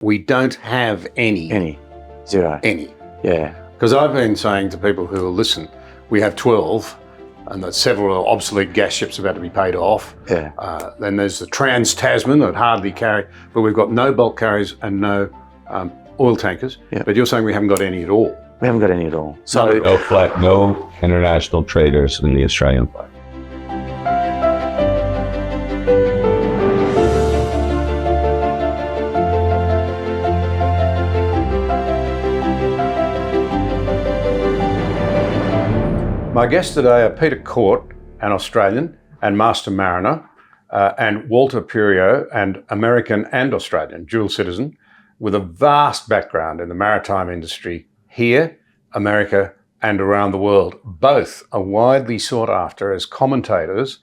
We don't have any. Any. Zero. Any. Yeah. Because I've been saying to people who will listen, we have 12, and that several obsolete gas ships about to be paid off. Yeah. Then there's the Trans-Tasman that hardly carry, but we've got no bulk carriers and no oil tankers. Yeah. But you're saying we haven't got any at all. We haven't got any at all. So no international traders in the Australian flag. My guests today are Peter Court, an Australian and Master Mariner, and Walter Purio, an American and Australian dual citizen with a vast background in the maritime industry here, America, and around the world. Both are widely sought after as commentators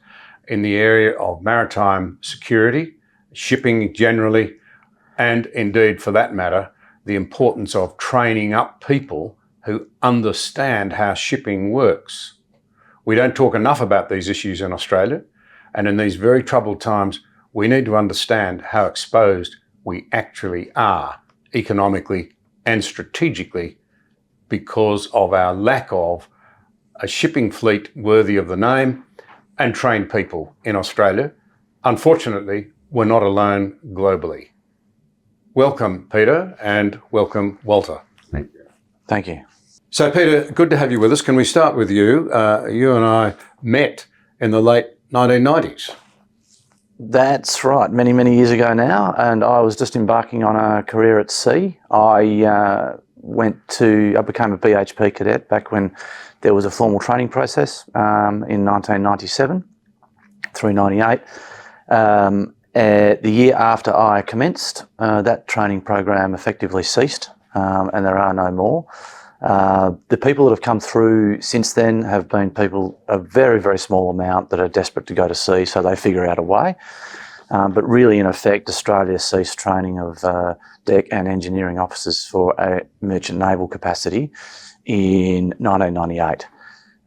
in the area of maritime security, shipping generally, and indeed, for that matter, the importance of training up people who understand how shipping works. We don't talk enough about these issues in Australia, and in these very troubled times, we need to understand how exposed we actually are economically and strategically because of our lack of a shipping fleet worthy of the name and trained people in Australia. Unfortunately, we're not alone globally. Welcome, Peter, and welcome, Walter. Thank you. Thank you. So, Peter, good to have you with us. Can we start with you? You and I met in the late 1990s. That's right, many, many years ago now, and I was just embarking on a career at sea. I became a BHP cadet back when there was a formal training process in 1997 through 98. The year after I commenced, that training program effectively ceased, and there are no more. The people that have come through since then have been people, a very, very small amount that are desperate to go to sea, so they figure out a way. But really, in effect, Australia ceased training of deck and engineering officers for a merchant naval capacity in 1998.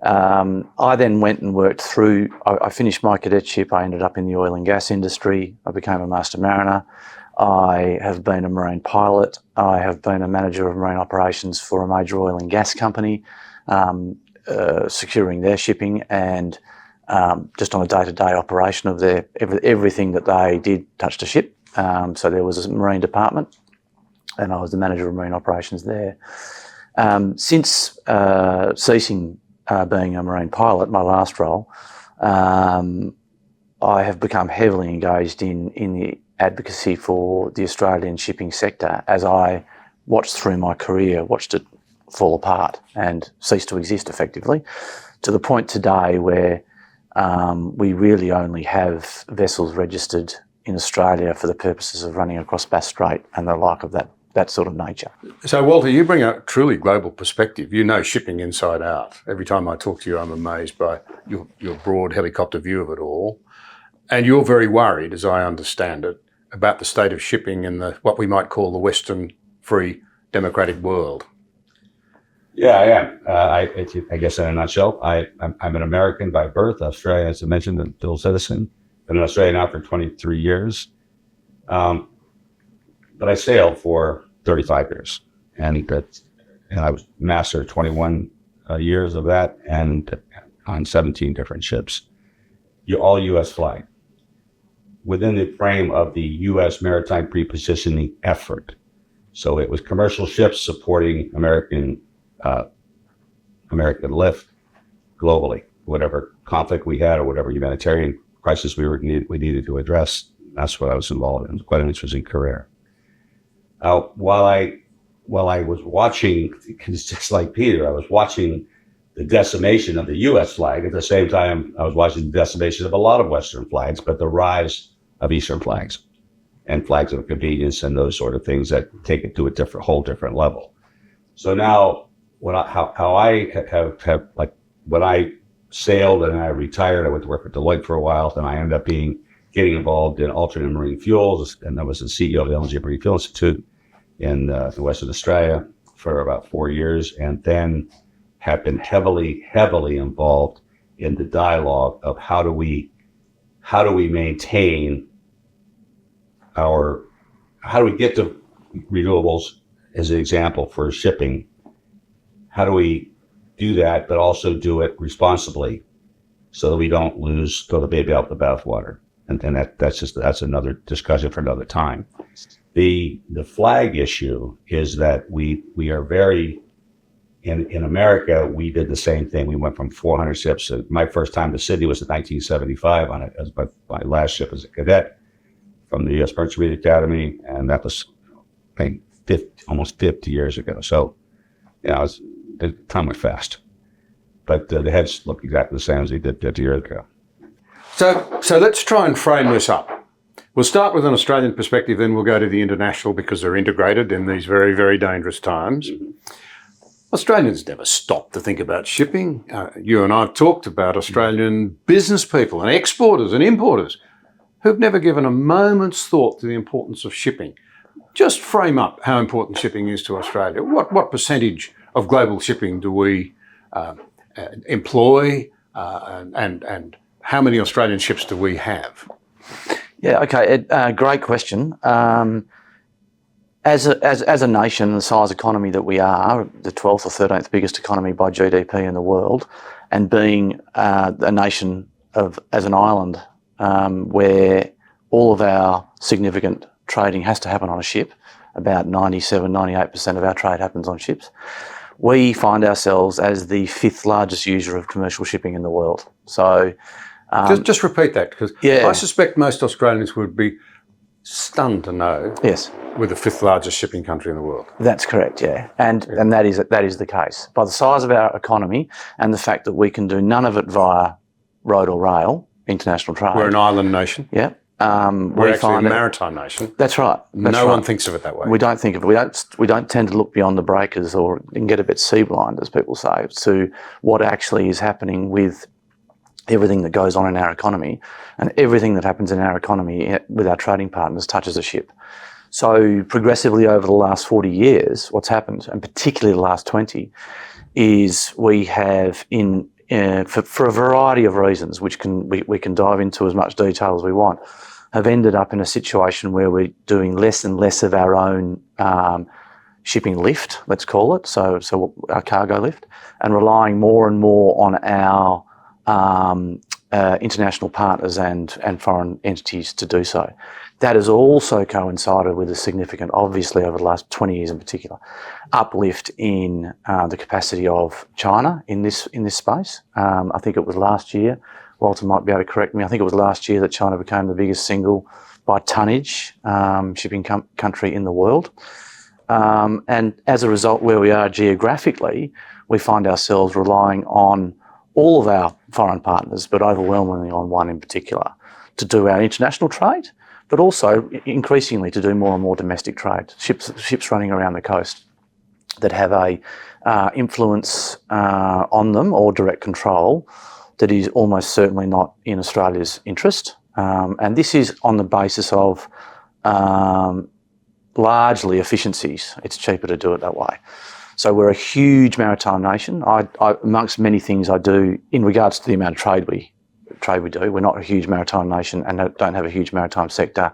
I then went and worked through, I finished my cadetship, I ended up in the oil and gas industry, I became a Master Mariner. I have been a marine pilot. I have been a manager of marine operations for a major oil and gas company, securing their shipping and just on a day-to-day operation of everything that they did touched a ship. So there was a marine department and I was the manager of marine operations there. Since ceasing being a marine pilot, my last role, I have become heavily engaged in the advocacy for the Australian shipping sector as I watched through my career, watched it fall apart and cease to exist effectively, to the point today where we really only have vessels registered in Australia for the purposes of running across Bass Strait and the like of that sort of nature. So, Walter, you bring a truly global perspective. You know shipping inside out. Every time I talk to you, I'm amazed by your broad helicopter view of it all. And you're very worried, as I understand it, about the state of shipping in what we might call the Western free democratic world. Yeah, I am. I guess in a nutshell, I'm an American by birth, Australian, as I mentioned, a dual citizen. Been in Australia now for 23 years. But I sailed for 35 years. And I was master 21 years of that and on 17 different ships. All U.S. flag. Within the frame of the U.S. maritime prepositioning effort. So it was commercial ships supporting American lift globally. Whatever conflict we had or whatever humanitarian crisis we needed to address, that's what I was involved in. It was quite an interesting career. While I was watching, just like Peter, I was watching the decimation of the U.S. flag. At the same time, I was watching the decimation of a lot of Western flags, but the rise of Eastern flags and flags of convenience and those sort of things that take it to a whole different level. So now, when I sailed and I retired, I went to work for Deloitte for a while. Then I ended up getting involved in alternate marine fuels, and I was the CEO of the LNG Marine Fuel Institute in Western Australia for about 4 years, and then have been heavily involved in the dialogue of how do we maintain how do we get to renewables as an example for shipping. How do we do that, but also do it responsibly so that we don't throw the baby out with the bathwater? And that's another discussion for another time. The flag issue is that we are very, in America, we did the same thing. We went from 400 ships. My first time to Sydney was in 1975 on it, as my last ship as a cadet from the U.S. Merchant Marine Academy, and that was, I think, almost 50 years ago. So, the time went fast. But the heads look exactly the same as they did 50 years ago. So let's try and frame this up. We'll start with an Australian perspective, then we'll go to the international because they're integrated in these very, very dangerous times. Mm-hmm. Australians never stop to think about shipping. You and I have talked about Australian business people and exporters and importers who've never given a moment's thought to the importance of shipping. Just frame up how important shipping is to Australia. What percentage of global shipping do we employ, and how many Australian ships do we have? Yeah, okay, great question. As a nation, the size economy that we are, the 12th or 13th biggest economy by GDP in the world, and being a nation as an island where all of our significant trading has to happen on a ship, about 97-98% of our trade happens on ships, we find ourselves as the 5th largest user of commercial shipping in the world. So just repeat that, because I suspect most Australians would be stunned to know we're the 5th largest shipping country in the world. That's correct, and that is the case. By the size of our economy and the fact that we can do none of it via road or rail, international trade. We're an island nation. Yeah. We're actually a maritime nation. That's right. No one thinks of it that way. We don't think of it. We don't tend to look beyond the breakers or get a bit sea blind, as people say, to what actually is happening with everything that goes on in our economy, and everything that happens in our economy with our trading partners touches a ship. So progressively over the last 40 years, what's happened, and particularly the last 20, is we have for a variety of reasons, which we can dive into as much detail as we want, have ended up in a situation where we're doing less and less of our own shipping lift, let's call it, so our cargo lift, and relying more and more on our international partners and foreign entities to do so. That has also coincided with a significant, obviously over the last 20 years in particular, uplift in the capacity of China in this space. I think it was last year, Walter might be able to correct me, I think it was last year that China became the biggest single by tonnage shipping country in the world. And as a result, where we are geographically, we find ourselves relying on all of our foreign partners, but overwhelmingly on one in particular, to do our international trade, but also increasingly to do more and more domestic trade. Ships running around the coast that have a influence on them or direct control that is almost certainly not in Australia's interest. And this is on the basis of largely efficiencies. It's cheaper to do it that way. So we're a huge maritime nation. I amongst many things I do in regards to the amount of trade we do, we're not a huge maritime nation and don't have a huge maritime sector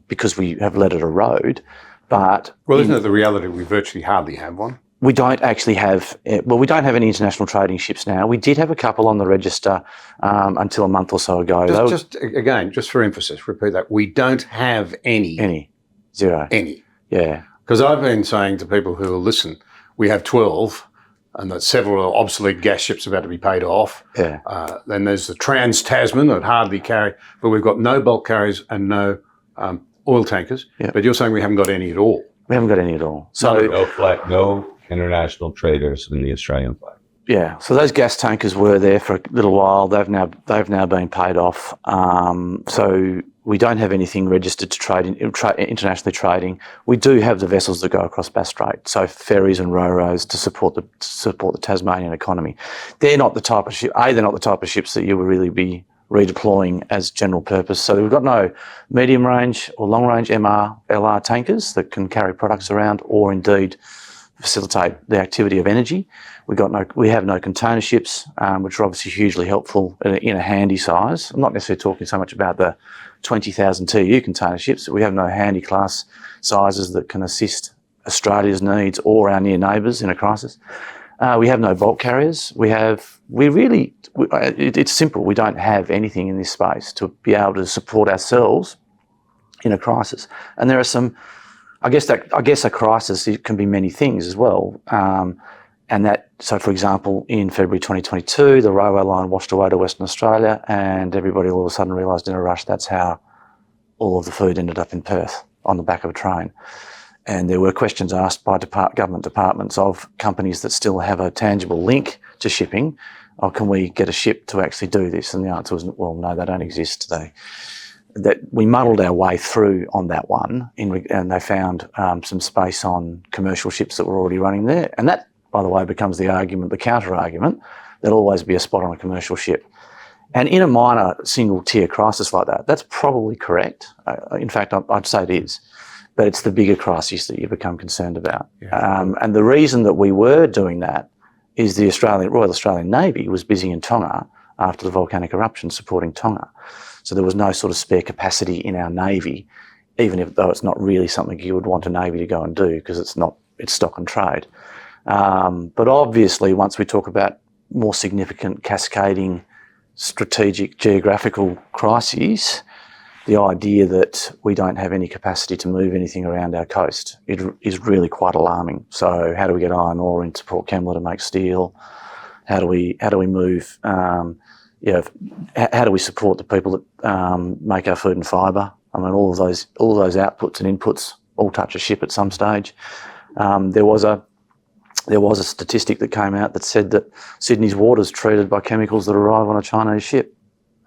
because we have let it erode. But isn't it the reality we virtually hardly have one? We don't actually have, we don't have any international trading ships now. We did have a couple on the register until a month or so ago. Just for emphasis, repeat that. We don't have any. Any. Zero. Any. Yeah. Because I've been saying to people who will listen, we have 12, and that several obsolete gas ships about to be paid off. Yeah. Then there's the Trans-Tasman that hardly carry, but we've got no bulk carriers and no oil tankers. Yeah. But you're saying we haven't got any at all. We haven't got any at all. So no international traders in the Australian flag. Yeah. So those gas tankers were there for a little while. They've now been paid off. So we don't have anything registered to trade internationally trading. We do have the vessels that go across Bass Strait, so ferries and ro-ros to support the Tasmanian economy. They're not the type of ship. They're not the type of ships that you will really be redeploying as general purpose. So we've got no medium range or long range MR, LR tankers that can carry products around, or indeed facilitate the activity of energy. We have no container ships, which are obviously hugely helpful in a handy size. I'm not necessarily talking so much about the 20,000 TEU container ships, but we have no handy class sizes that can assist Australia's needs or our near neighbours in a crisis. We have no bulk carriers. It's simple. We don't have anything in this space to be able to support ourselves in a crisis. And there are some, I guess a crisis, it can be many things as well. So for example, in February 2022, the railway line washed away to Western Australia, and everybody all of a sudden realised in a rush that's how all of the food ended up in Perth on the back of a train. And there were questions asked by government departments of companies that still have a tangible link to shipping. Oh, can we get a ship to actually do this? And the answer was, well, no, they don't exist today. That we muddled our way through on that one, and they found some space on commercial ships that were already running there. And that, by the way, becomes the counter-argument, there'll always be a spot on a commercial ship. And in a minor single-tier crisis like that, that's probably correct. In fact, I'd say it is. But it's the bigger crisis that you become concerned about. Yeah. And the reason that we were doing that is the Royal Australian Navy was busy in Tonga after the volcanic eruption supporting Tonga. So there was no sort of spare capacity in our Navy, though it's not really something you would want a Navy to go and do because it's stock and trade. But obviously, once we talk about more significant cascading strategic geographical crises, the idea that we don't have any capacity to move anything around our coast is really quite alarming. So how do we get iron ore into Port Kembla to make steel? How do we move? How do we support the people that make our food and fibre? I mean, all of those outputs and inputs all touch a ship at some stage. There was a statistic that came out that said that Sydney's water's treated by chemicals that arrive on a Chinese ship.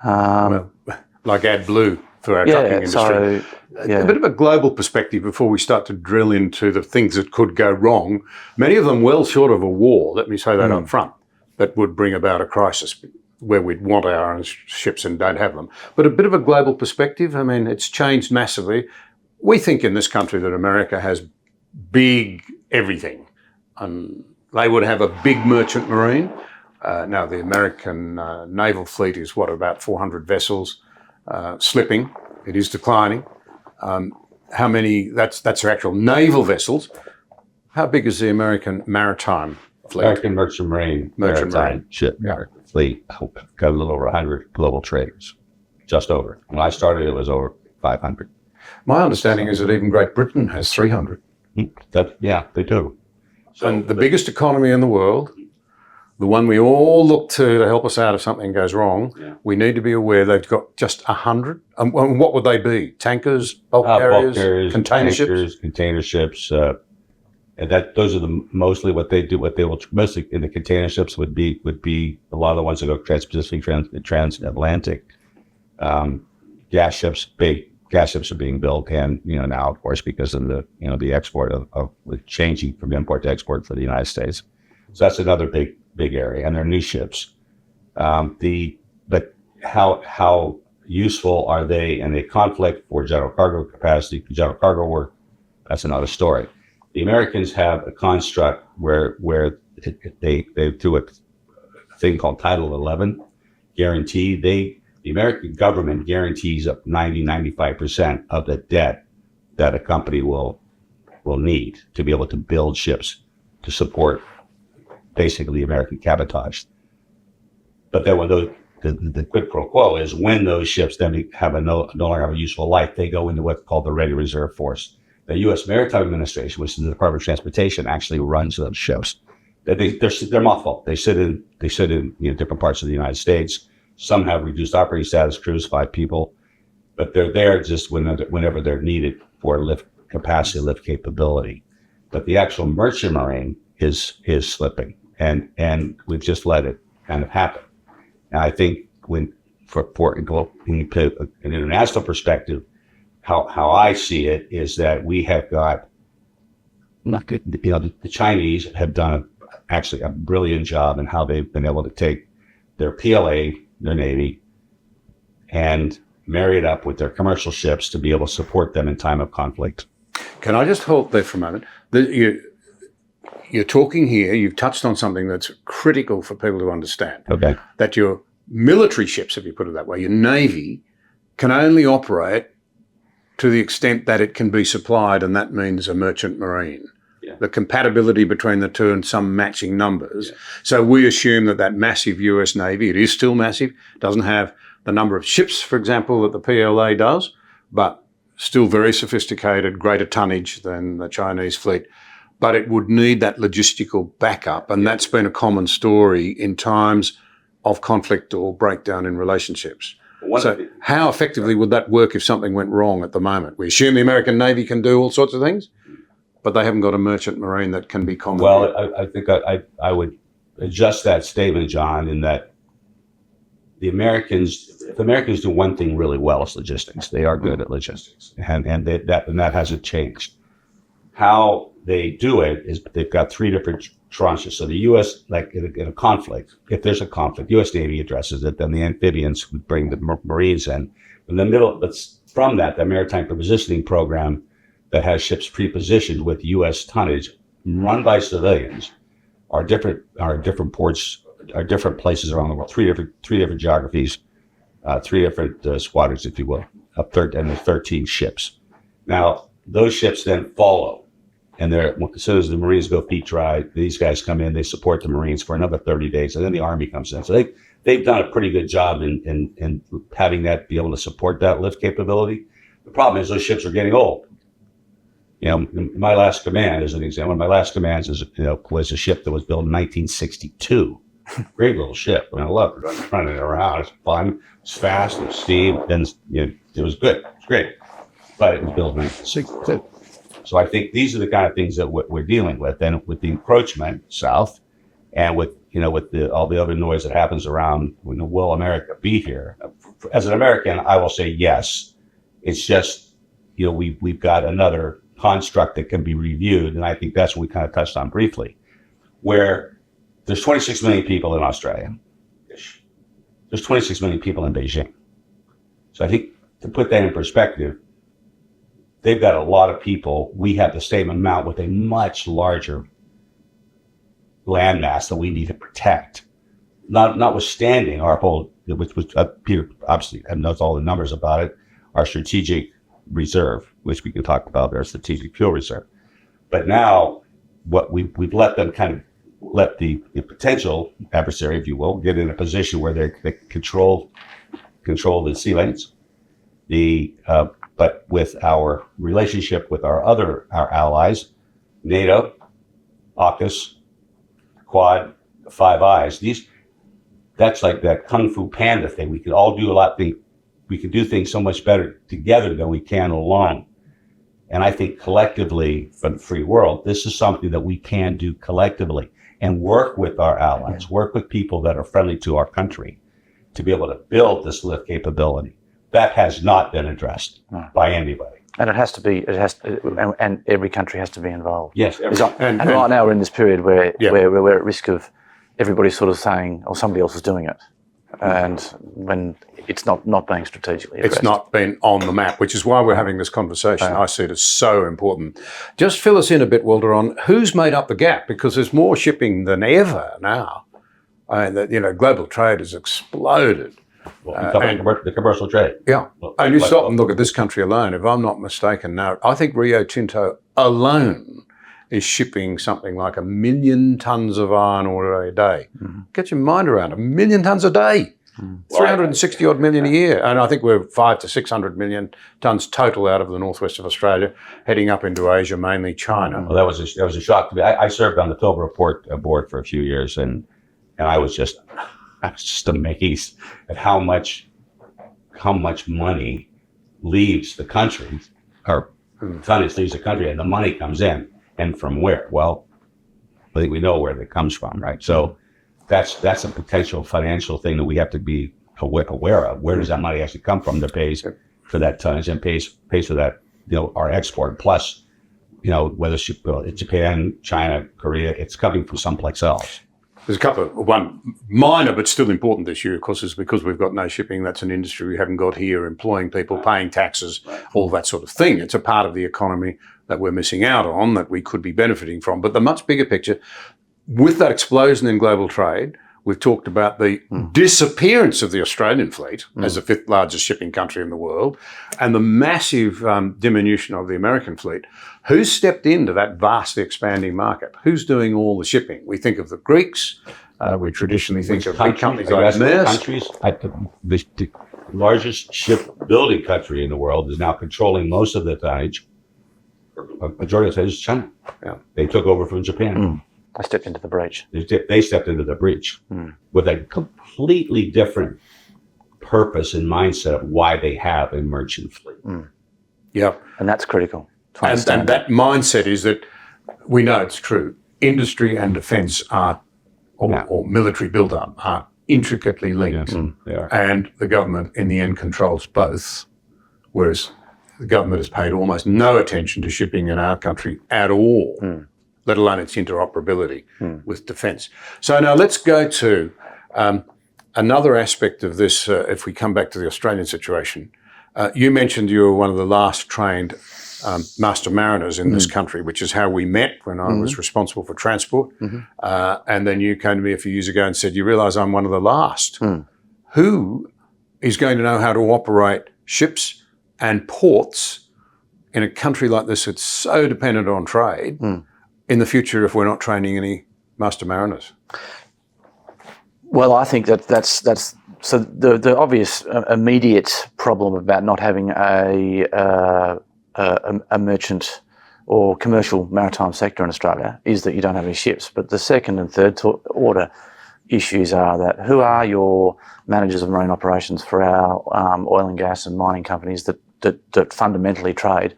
Like AdBlue for our trucking industry. A bit of a global perspective before we start to drill into the things that could go wrong. Many of them well short of a war, let me say that up front, that would bring about a crisis where we'd want our own ships and don't have them. But a bit of a global perspective, I mean, it's changed massively. We think in this country that America has big everything. They would have a big merchant marine. Now, the American naval fleet is, about 400 vessels, slipping. It is declining. How many, that's their actual naval vessels. How big is the American maritime fleet? American merchant marine ship fleet got a little over 100 global traders, just over. When I started, it was over 500. My understanding is that even Great Britain has 300. They do. And the biggest economy in the world, the one we all look to help us out if something goes wrong, we need to be aware they've got just 100. And what would they be? Tankers, bulk carriers, container ships? Container ships. And those are mostly what they do. What they will mostly in the container ships would be a lot of the ones that go trans-Pacific, transatlantic. Gas ships are being built, and now of course because of the export of changing from import to export for the United States. So that's another big area, and they're new ships. But how useful are they in a conflict for general cargo capacity, for general cargo work? That's another story. The Americans have a construct where they do a thing called Title 11 guarantee. The American government guarantees up 95% of the debt that a company will need to be able to build ships to support basically American cabotage. But then when the quid pro quo is when those ships then no longer have a useful life, they go into what's called the Ready Reserve Force. The U.S. Maritime Administration, which is the Department of Transportation, actually runs those ships. They're mothballed. They sit in different parts of the United States. Some have reduced operating status crews, 5 people, but they're there just whenever they're needed for lift capacity, lift capability. But the actual merchant marine is slipping, and we've just let it kind of happen. And I think for an international perspective, how I see it is that we have got the Chinese have done actually a brilliant job in how they've been able to take their PLA, their Navy, and marry it up with their commercial ships to be able to support them in time of conflict. Can I just hold there for a moment? you're talking here, you've touched on something that's critical for people to understand. Okay. That your military ships, if you put it that way, your Navy, can only operate to the extent that it can be supplied, and that means a merchant marine. Yeah. The compatibility between the two and some matching numbers. Yeah. So we assume that massive US Navy, it is still massive, doesn't have the number of ships, for example, that the PLA does, but still very sophisticated, greater tonnage than the Chinese fleet. But it would need that logistical backup, and that's been a common story in times of conflict or breakdown in relationships. So how effectively would that work if something went wrong at the moment? We assume the American Navy can do all sorts of things, but they haven't got a merchant marine that can be common. Well, I think I would adjust that statement, John, in that if the Americans do one thing really well, it's logistics. They are good at logistics, and that hasn't changed. How they do it is they've got three different tranches. So the U.S., like in a conflict, if there's a conflict, U.S. Navy addresses it, then the amphibians would bring the Marines in. In the middle, but from that, the Maritime Prepositioning Program that has ships pre-positioned with U.S. tonnage run by civilians are different ports, are different places around the world, three different geographies, three different squadrons, if you will, and there's 13 ships. Now, those ships then follow. And as soon as the Marines go feet dry, these guys come in, they support the Marines for another 30 days, and then the Army comes in. So they've done a pretty good job in having that be able to support that lift capability. The problem is those ships are getting old. You know, my last command, as an example, one of my last commands was a ship that was built in 1962. Great little ship. I mean, I love it. Running it around. It's fun. It's fast. It's steam. And it was good. It's great. But it was built in 1962. So I think these are the kind of things that we're dealing with, and with the encroachment south, and with all the other noise that happens around. Will America be here? As an American, I will say yes. It's just we've got another construct that can be reviewed, and I think that's what we kind of touched on briefly, where there's 26 million people in Australia. There's 26 million people in Beijing. So I think to put that in perspective, they've got a lot of people. We have the same amount with a much larger landmass that we need to protect. Notwithstanding our whole, which was Peter obviously knows all the numbers about it, our strategic reserve, which we can talk about, our strategic fuel reserve. But now, what we've let them kind of let the potential adversary, if you will, get in a position where they control the sea lanes. But with our relationship with our allies, NATO, AUKUS, Quad, the Five Eyes, that's like that Kung Fu Panda thing. We can all do we can do things so much better together than we can alone. And I think collectively, for the free world, this is something that we can do collectively and work with our allies, work with people that are friendly to our country to be able to build this lift capability. That has not been addressed by anybody. And and every country has to be involved. Yes. And right now we're in this period where we're at risk of everybody sort of saying, oh, somebody else is doing it. And when it's not being strategically addressed. It's not been on the map, which is why we're having this conversation. I see it as so important. Just fill us in a bit, Walter, on who's made up the gap, because there's more shipping than ever now. Global trade has exploded. The commercial trade. Yeah. And you stop and look at this country alone. If I'm not mistaken now, I think Rio Tinto alone is shipping something like 1 million tonnes of iron ore a day. Mm-hmm. Get your mind around 1 million tonnes a day. 360 odd million a year. And I think we're 500 to 600 million tonnes total out of the northwest of Australia, heading up into Asia, mainly China. Well, that was a shock to me. I served on the Pilbara Port board for a few years, and I was just amazed at how much money leaves the country, or tonnage leaves the country, and the money comes in. And from where? Well, I think we know where it comes from, right? So that's a potential financial thing that we have to be aware of. Where does that money actually come from that pays for that tonnage and pays for that, our export? Plus, whether it's Japan, China, Korea, it's coming from someplace else. There's a couple of, one minor but still important issue, of course, is because we've got no shipping. That's an industry we haven't got here, employing people, paying taxes, all that sort of thing. It's a part of the economy that we're missing out on that we could be benefiting from. But the much bigger picture, with that explosion in global trade, we've talked about the disappearance of the Australian fleet as the 5th largest shipping country in the world, and the massive diminution of the American fleet. Who's stepped into that vastly expanding market? Who's doing all the shipping? We think of the Greeks. We traditionally think of big companies like Maersk. The largest shipbuilding country in the world is now controlling most of the tonnage. A majority of it is China. Yeah. They took over from Japan. I stepped into the breach. They stepped into the breach with a completely different purpose and mindset of why they have a merchant fleet. Yeah. And that's critical. And that mindset is that we know it's true. Industry and defence are, or military build-up, are intricately linked. Yes, they are. And the government, in the end, controls both, whereas the government has paid almost no attention to shipping in our country at all, let alone its interoperability with defence. So now let's go to another aspect of this, if we come back to the Australian situation. You mentioned you were one of the last trained master mariners in this country, which is how we met when I was responsible for transport. And then you came to me a few years ago and said, you realise I'm one of the last. Who is going to know how to operate ships and ports in a country like this that's so dependent on trade in the future if we're not training any master mariners? Well, I think that's so the obvious immediate problem about not having a merchant or commercial maritime sector in Australia is that you don't have any ships. But the second and third order issues are that who are your managers of marine operations for our oil and gas and mining companies that fundamentally trade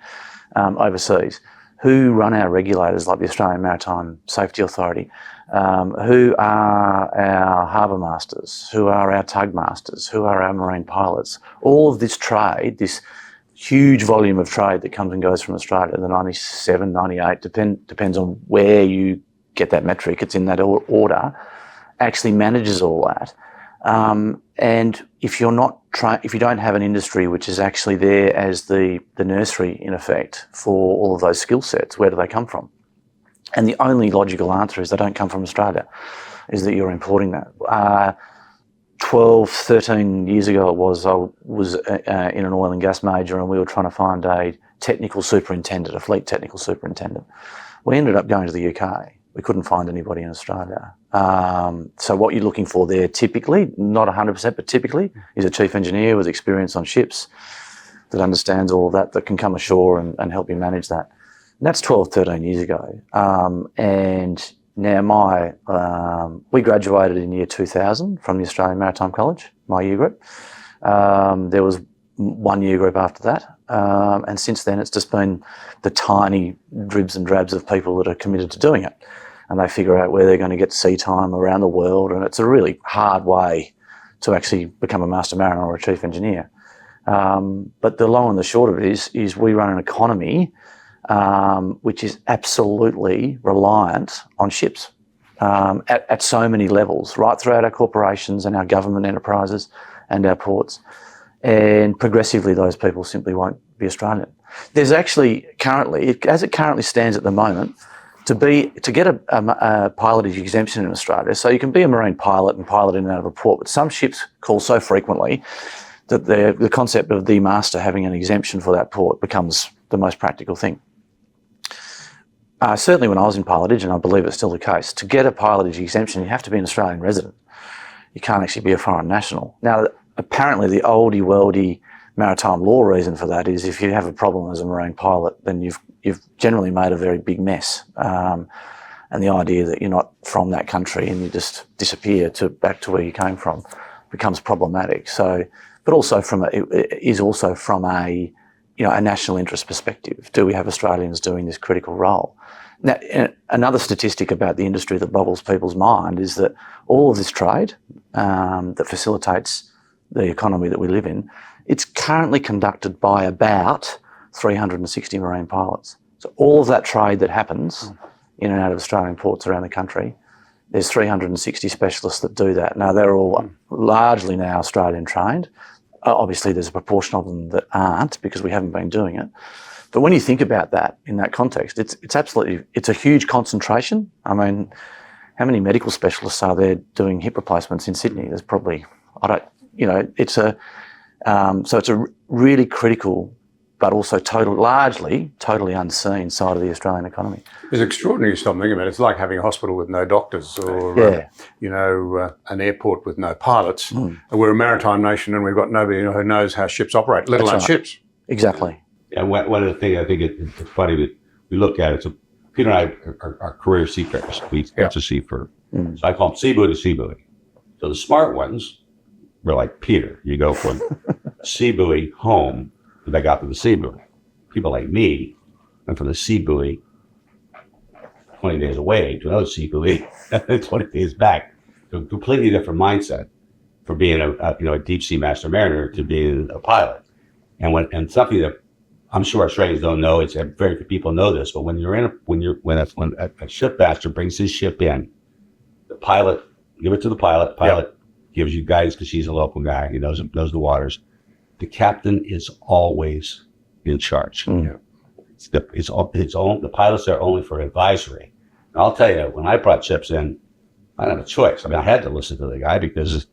overseas? Who run our regulators like the Australian Maritime Safety Authority? Who are our harbour masters? Who are our tug masters? Who are our marine pilots? All of this trade, this huge volume of trade that comes and goes from Australia, the 97, 98, depends on where you get that metric, it's in that order, actually manages all that. And if you're not if you don't have an industry which is actually there as the nursery, in effect, for all of those skill sets, where do they come from? And the only logical answer is they don't come from Australia, is that you're importing that. 12, 13 years ago I was in an oil and gas major, and we were trying to find a technical superintendent, a fleet technical superintendent. We ended up going to the UK. We couldn't find anybody in Australia. So what you're looking for there typically, not 100%, but typically, is a chief engineer with experience on ships that understands all of that can come ashore and help you manage that. And that's 12, 13 years ago. And now we graduated in year 2000 from the Australian Maritime College, my year group. There was one year group after that. And since then, it's just been the tiny dribs and drabs of people that are committed to doing it. And they figure out where they're going to get sea time around the world. And it's a really hard way to actually become a master mariner or a chief engineer. But the long and the short of it is we run an economy which is absolutely reliant on ships at so many levels, right throughout our corporations and our government enterprises and our ports. And progressively, those people simply won't be Australian. There's actually currently, as it currently stands at the moment, to get a pilotage exemption in Australia, so you can be a marine pilot and pilot in and out of a port, but some ships call so frequently that the concept of the master having an exemption for that port becomes the most practical thing. Certainly when I was in pilotage, and I believe it's still the case, to get a pilotage exemption, you have to be an Australian resident. You can't actually be a foreign national. Now, apparently the oldie worldy maritime law reason for that is if you have a problem as a marine pilot, then you've generally made a very big mess. And the idea that you're not from that country and you just disappear back to where you came from becomes problematic. So, but also it is also from a national interest perspective. Do we have Australians doing this critical role? Now, another statistic about the industry that boggles people's mind is that all of this trade that facilitates the economy that we live in, it's currently conducted by about 360 marine pilots. So all of that trade that happens in and out of Australian ports around the country There's 360 specialists that do that. Now, they're all largely now Australian trained. Obviously, there's a proportion of them that aren't because we haven't been doing it. But when you think about that in that context, it's a huge concentration. I mean, how many medical specialists are there doing hip replacements in Sydney? There's probably, so it's a really critical, but also largely totally unseen side of the Australian economy. It's extraordinary to stop thinking about it. It's like having a hospital with no doctors or, an airport with no pilots. We're a maritime nation and we've got nobody who knows how ships operate, let alone ships. Exactly. Yeah, one of the things I think it's funny that we look at it. So Peter and I are career seafarers. We got to sea so I call them sea buoy to sea buoy. So the smart ones were like Peter. You go from sea buoy home, and they got to the sea buoy. People like me went from the sea buoy 20 days away to another sea buoy, and then 20 days back. So a completely different mindset for being a deep sea master mariner to being a pilot. And something that I'm sure Australians don't know, it's very few people know this, but when a shipmaster brings his ship in, the pilot, give it to the pilot. Pilot gives you guidance because she's a local guy. He knows the waters. The captain is always in charge. The pilots are only for advisory. And I'll tell you, when I brought ships in, I didn't have a choice. I mean, I had to listen to the guy because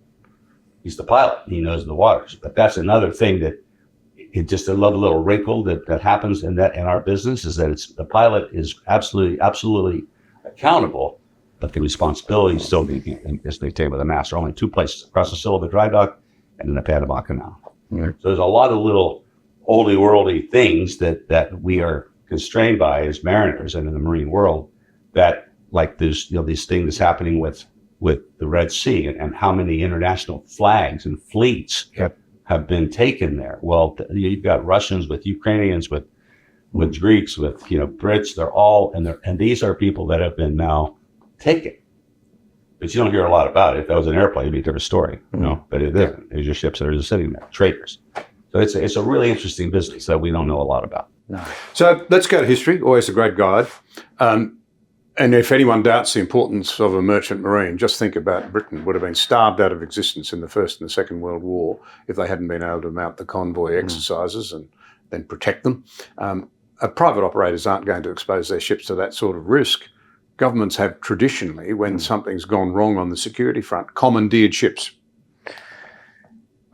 he's the pilot. He knows the waters. But that's another thing that it's just a little wrinkle that happens in our business is that the pilot is absolutely accountable, but the responsibility is still is maintained by the master. Only two places across the Silver Dry Dock and in the Panama Canal. So there's a lot of little oldie worldy things that we are constrained by as mariners and in the marine world, that like there's these things happening with the Red Sea and how many international flags and fleets have been taken there. Well, you've got Russians with Ukrainians with Greeks with Brits. They're all and these are people that have been now taken. But you don't hear a lot about it. If that was an airplane, it'd be a different story, But it isn't. There's your ships that are just sitting there, traders. So it's a really interesting business that we don't know a lot about. No. So let's go to history. Always a great guide. And if anyone doubts the importance of a merchant marine, just think about Britain would have been starved out of existence in the First and the Second World War if they hadn't been able to mount the convoy exercises and then protect them. Private operators aren't going to expose their ships to that sort of risk. Governments have traditionally, when something's gone wrong on the security front, commandeered ships,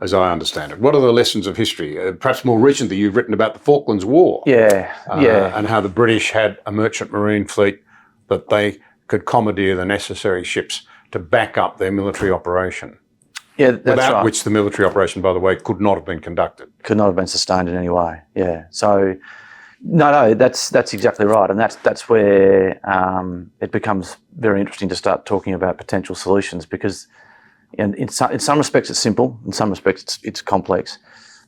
as I understand it. What are the lessons of history? Perhaps more recently, you've written about the Falklands War. And how the British had a merchant marine fleet that they could commandeer the necessary ships to back up their military operation. Yeah, that's without right. which the military operation, by the way, could not have been conducted. Could not have been sustained in any way. Yeah. So, no, that's exactly right, and that's where it becomes very interesting to start talking about potential solutions, because in some respects it's simple, in some respects it's complex.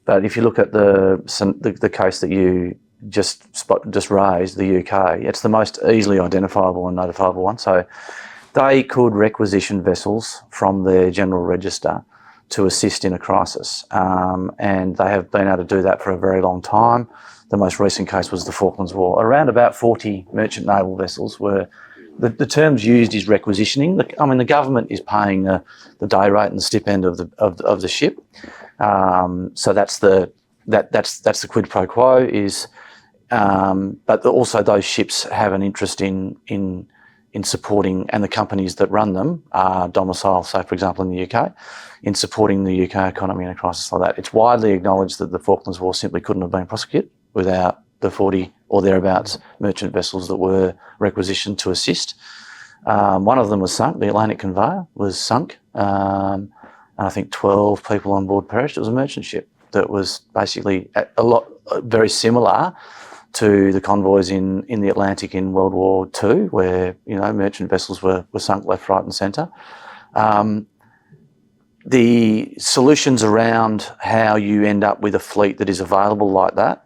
But if you look at the case that you just raised, the UK, it's the most easily identifiable and notifiable one. So they could requisition vessels from their general register to assist in a crisis, and they have been able to do that for a very long time. The most recent case was the Falklands War. Around about 40 merchant naval vessels were. The terms used is requisitioning. The government is paying the day rate and the stipend of the ship. So that's the quid pro quo is. But also those ships have an interest in supporting, and the companies that run them are domiciled, say for example in the UK, in supporting the UK economy in a crisis like that. It's widely acknowledged that the Falklands War simply couldn't have been prosecuted without the 40 or thereabouts merchant vessels that were requisitioned to assist. One of them was sunk, the Atlantic Conveyor was sunk, and I think 12 people on board perished. It was a merchant ship that was basically very similar to the convoys in the Atlantic in World War II, where merchant vessels were sunk left, right and centre. The solutions around how you end up with a fleet that is available like that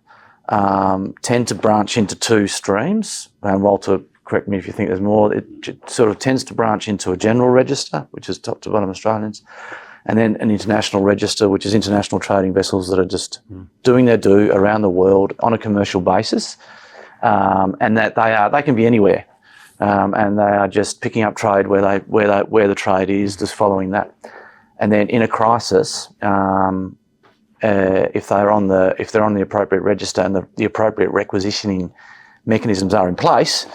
tend to branch into two streams. And Walter, correct me if you think there's more. It sort of tends to branch into a general register, which is top to bottom Australians, and then an international register, which is international trading vessels that are just doing their due around the world on a commercial basis, and that they can be anywhere. and they are just picking up trade where the trade is, just following that. And then in a crisis, if they're on the appropriate register and the appropriate requisitioning mechanisms are in place,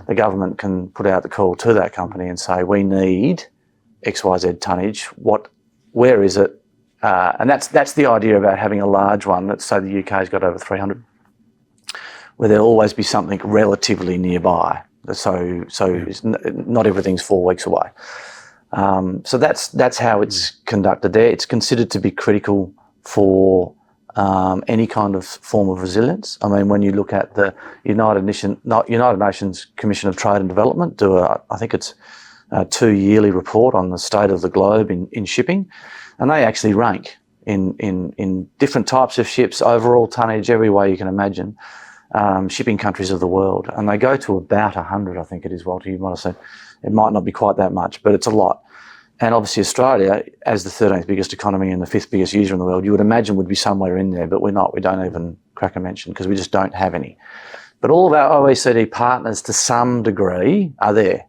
the government can put out the call to that company and say, we need XYZ tonnage. Where is it? And that's the idea about having a large one. Let's say the UK's got over 300, where there'll always be something relatively nearby. So it's not everything's 4 weeks away. So that's how it's conducted there. It's considered to be critical for any kind of form of resilience. I mean, when you look at the United Nations Commission of Trade and Development, I think it's a 2-yearly report on the state of the globe in shipping, and they actually rank in different types of ships, overall tonnage, every way you can imagine, shipping countries of the world, and they go to about 100, I think it is, Walter. You might have said it might not be quite that much, but it's a lot. And obviously Australia, as the 13th biggest economy and the 5th biggest user in the world, you would imagine would be somewhere in there, but we're not. We don't even crack a mention because we just don't have any. But all of our OECD partners to some degree are there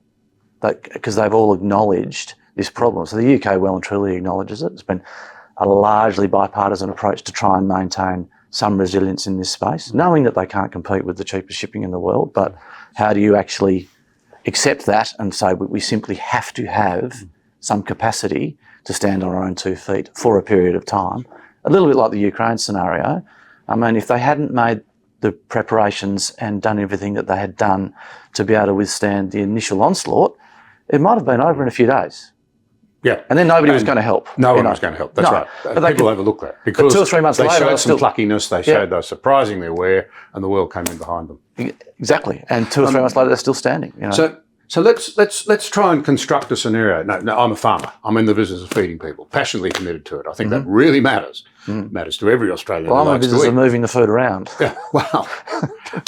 because they've all acknowledged this problem. So the UK well and truly acknowledges it. It's been a largely bipartisan approach to try and maintain some resilience in this space, knowing that they can't compete with the cheapest shipping in the world. But how do you actually accept that and say we simply have to have some capacity to stand on our own 2 feet for a period of time? A little bit like the Ukraine scenario. I mean, if they hadn't made the preparations and done everything that they had done to be able to withstand the initial onslaught, it might have been over in a few days. Yeah. And then nobody was going to help. No one was going to help. That's right. But people overlook that. Because 2 or 3 months they later, showed some pluckiness, they showed they were surprisingly aware, and the world came in behind them. Exactly. And 2 or 3 months later, they're still standing. You know? So let's try and construct a scenario. No, I'm a farmer. I'm in the business of feeding people, passionately committed to it. I think that really matters. Matters to every Australian. Well, who I'm in the likes business to of moving the food around. Yeah, well,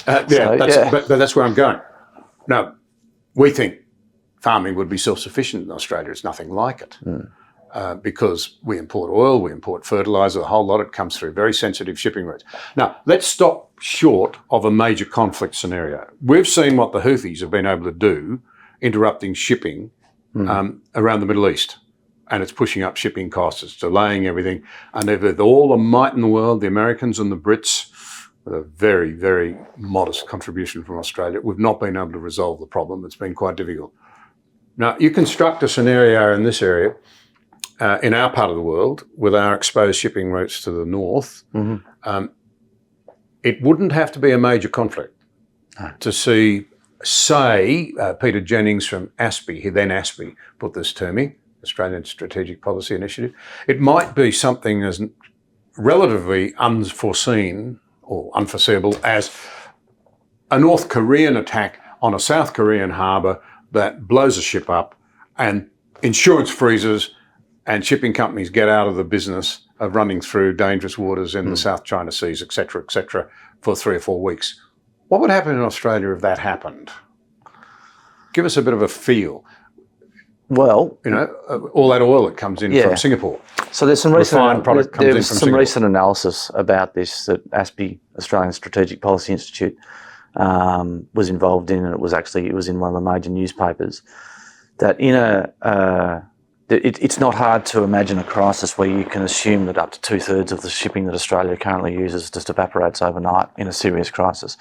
but that's where I'm going. Now, we think farming would be self-sufficient in Australia. It's nothing like it. Because we import oil, we import fertiliser, a whole lot. It comes through very sensitive shipping routes. Now, let's stop short of a major conflict scenario. We've seen what the Houthis have been able to do, interrupting shipping around the Middle East. And it's pushing up shipping costs, it's delaying everything. And with all the might in the world, the Americans and the Brits, with a very, very modest contribution from Australia, we've not been able to resolve the problem. It's been quite difficult. Now, you construct a scenario in this area, in our part of the world, with our exposed shipping routes to the north, it wouldn't have to be a major conflict to see, say, Peter Jennings from ASPI, then ASPI, put this to me, Australian Strategic Policy Initiative. It might be something as relatively unforeseen or unforeseeable as a North Korean attack on a South Korean harbour that blows a ship up and insurance freezes and shipping companies get out of the business of running through dangerous waters in the South China Seas, et cetera, for 3 or 4 weeks. What would happen in Australia if that happened? Give us a bit of a feel. Well, you know, all that oil that comes in from Singapore. So there's some recent recent analysis about this that ASPI, Australian Strategic Policy Institute, was involved in, and it was in one of the major newspapers. That it's not hard to imagine a crisis where you can assume that up to 2/3 of the shipping that Australia currently uses just evaporates overnight in a serious crisis.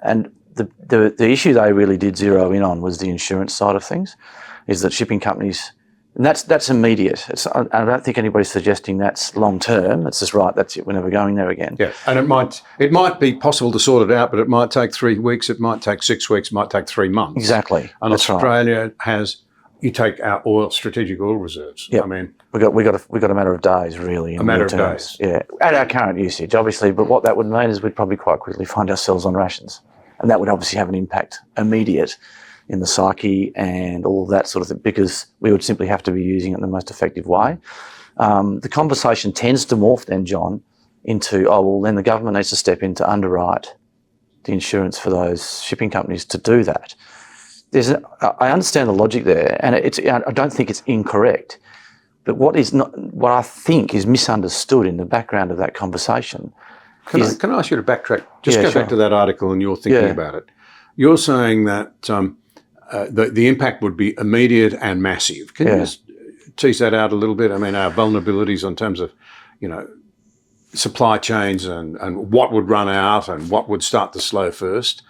And the issue they really did zero in on was the insurance side of things, is that shipping companies, and that's immediate. I don't think anybody's suggesting that's long term. It's just right, that's it, we're never going there again. Yeah, and it might be possible to sort it out, but it might take 3 weeks, it might take 6 weeks, it might take 3 months. Exactly. And that's Australia has, you take our strategic oil reserves. Yep. I mean, we got a matter of days, really. A matter of days. Yeah, at our current usage, obviously. But what that would mean is we'd probably quite quickly find ourselves on rations, and that would obviously have an impact immediate in the psyche and all of that sort of thing, because we would simply have to be using it in the most effective way. The conversation tends to morph then, John, into, then the government needs to step in to underwrite the insurance for those shipping companies to do that. I understand the logic there, and I don't think it's incorrect. But what I think is misunderstood in the background of that conversation. Can I ask you to backtrack? Just go back to that article and you're thinking about it. You're saying that the impact would be immediate and massive. Can you just tease that out a little bit? I mean, our vulnerabilities in terms of, supply chains and what would run out and what would start to slow first.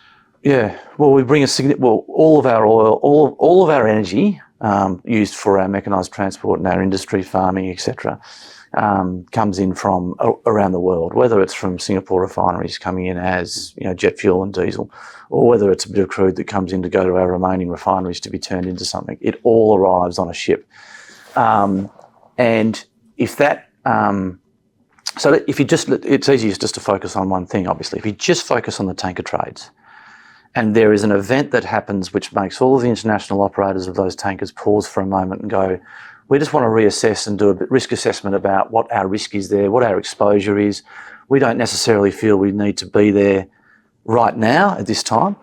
Yeah, well, we bring all of our oil, all of our energy used for our mechanised transport and our industry, farming, etc., comes in from around the world, whether it's from Singapore refineries coming in as jet fuel and diesel, or whether it's a bit of crude that comes in to go to our remaining refineries to be turned into something. It all arrives on a ship, and if that, if you just, it's easiest just to focus on one thing. Obviously, if you just focus on the tanker trades, and there is an event that happens which makes all of the international operators of those tankers pause for a moment and go, we just want to reassess and do a bit risk assessment about what our risk is there, what our exposure is. We don't necessarily feel we need to be there right now at this time.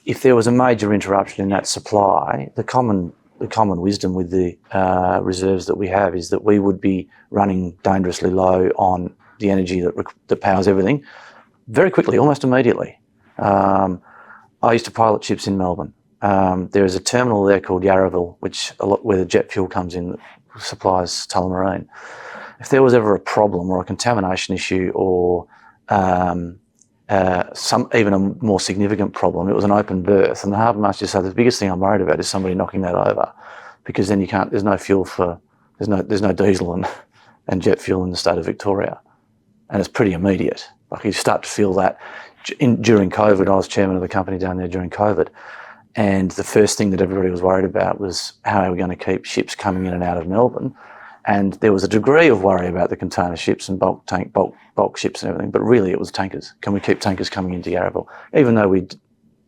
If there was a major interruption in that supply, the common wisdom with the reserves that we have is that we would be running dangerously low on the energy that powers everything very quickly, almost immediately. I used to pilot ships in Melbourne. There is a terminal there called Yarraville, where the jet fuel comes in that supplies Tullamarine. If there was ever a problem or a contamination issue or even a more significant problem, it was an open berth. And the harbour master said the biggest thing I'm worried about is somebody knocking that over, because then there's no fuel there's no diesel and jet fuel in the state of Victoria, and it's pretty immediate. Like you start to feel that. During COVID, I was chairman of the company down there during COVID, and the first thing that everybody was worried about was how are we going to keep ships coming in and out of Melbourne. And there was a degree of worry about the container ships and bulk ships and everything, but really it was tankers. Can we keep tankers coming into Yarraville? Even though we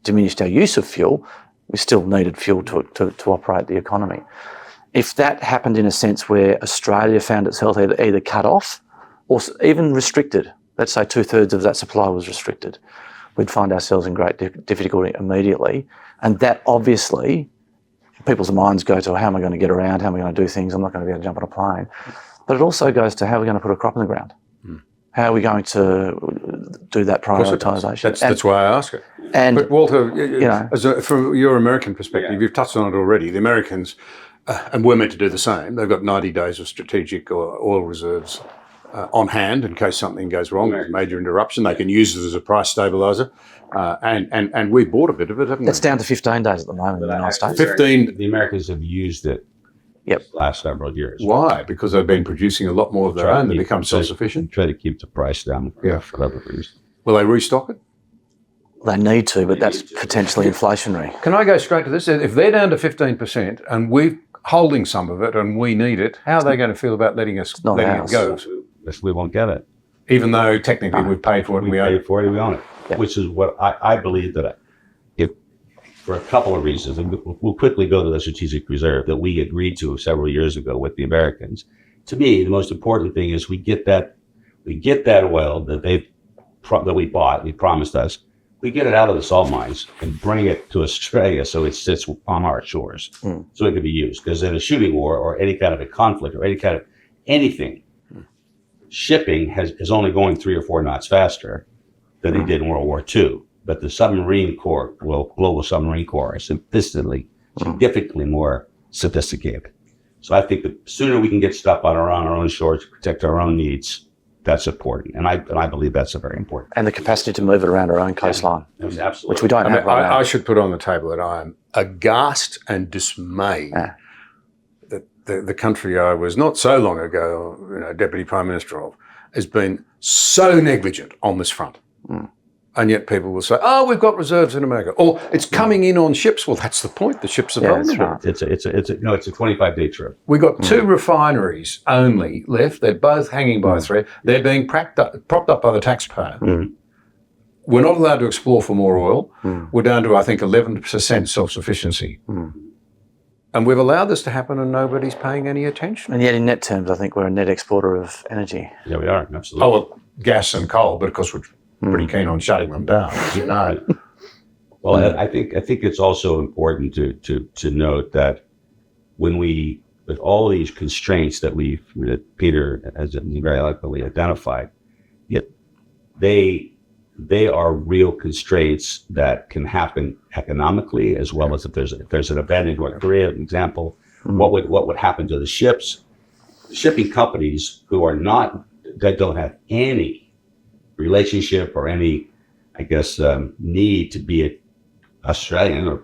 diminished our use of fuel, we still needed fuel to operate the economy. If that happened in a sense where Australia found itself either cut off or even restricted, let's say 2/3 of that supply was restricted, we'd find ourselves in great difficulty immediately. And that obviously, people's minds go to how am I going to get around, how am I going to do things, I'm not going to be able to jump on a plane. But it also goes to how are we going to put a crop in the ground? How are we going to do that prioritisation? That's why I ask it. But Walter, from your American perspective, you've touched on it already. The Americans, and we're meant to do the same, they've got 90 days of strategic oil reserves on hand in case something goes wrong, there's a major interruption. They can use it as a price stabiliser. And we bought a bit of it, haven't we? It's down to 15 days at the moment in the United States. 15. The Americans have used it the last several years. Why? Because they've been producing a lot more of their own. They become self-sufficient. Try to keep the price down for whatever reason. Will they restock it? They need to, but that's potentially inflationary. Can I go straight to this? If they're down to 15% and we're holding some of it and we need it, how are they going to feel about letting it go? We won't get it. Even though technically we've paid for it and we own it. For it and we own it. Yeah. Which is what I believe that for a couple of reasons, and we'll quickly go to the strategic reserve that we agreed to several years ago with the Americans. To me, the most important thing is we get that oil that we bought, they promised us, we get it out of the salt mines and bring it to Australia so it sits on our shores, so it can be used. Because in a shooting war or any kind of a conflict or any kind of anything, shipping is only going 3 or 4 knots faster than they did in World War II. But the submarine corps, global submarine corps, are significantly more sophisticated. So I think the sooner we can get stuff on our own shores to protect our own needs, that's important. And I believe that's very important. And the capacity to move it around our own coastline, absolutely. Which we don't have right now. I should put on the table that I am aghast and dismayed that the country I was not so long ago, Deputy Prime Minister of, has been so negligent on this front. And yet people will say, we've got reserves in America. Or it's coming in on ships. Well, that's the point. The ships are vulnerable. Right. It's a 25-day trip. We've got 2 refineries only left. They're both hanging by a thread. They're being propped up by the taxpayer. We're not allowed to explore for more oil. We're down to, I think, 11% self-sufficiency. And we've allowed this to happen and nobody's paying any attention. And yet in net terms, I think we're a net exporter of energy. Yeah, we are, absolutely. Oh, well, gas and coal, but of course we're pretty keen on shutting them down, as you know. Well, I think it's also important to note that with all these constraints that Peter has very eloquently identified, yet they they are real constraints that can happen economically, as well as if there's an event in North Korea, an example, what would happen to the ships? Shipping companies that don't have any relationship or any, I guess, need to be Australian or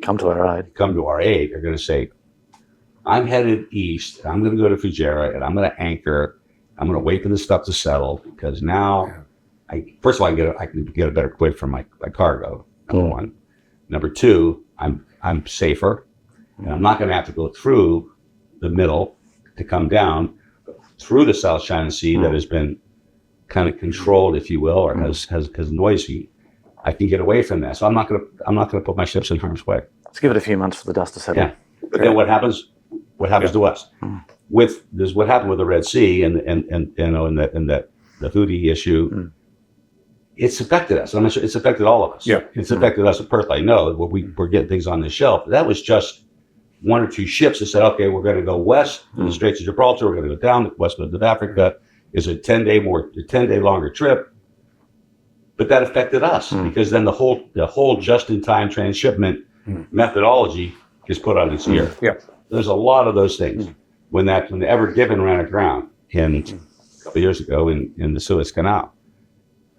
come to our aid. They're going to say, I'm headed east, and I'm going to go to Fujairah, and I'm going to anchor. I'm going to wait for this stuff to settle, because now, first of all, I can get a better quid for my cargo, number one. Number two, I'm safer, and I'm not going to have to go through the middle to come down through the South China Sea that has been kind of controlled, if you will, or has noisy. I can get away from that, so I'm not going to put my ships in harm's way. Let's give it a few months for the dust to settle. Yeah, but then what happens? What happens to us? With this, what happened with the Red Sea and the Houthi issue? It's affected us. I'm not sure it's affected all of us. Yeah, it's affected us at Perth. I know we're getting things on the shelf. That was just one or two ships that said, okay, we're going to go west to the Straits of Gibraltar. We're going to go down the west coast of Africa. It's a 10-day longer trip. But that affected us because then the whole just-in-time transshipment methodology is put on its ear. Yeah, there's a lot of those things. When the Ever Given ran aground a couple of years ago in the Suez Canal,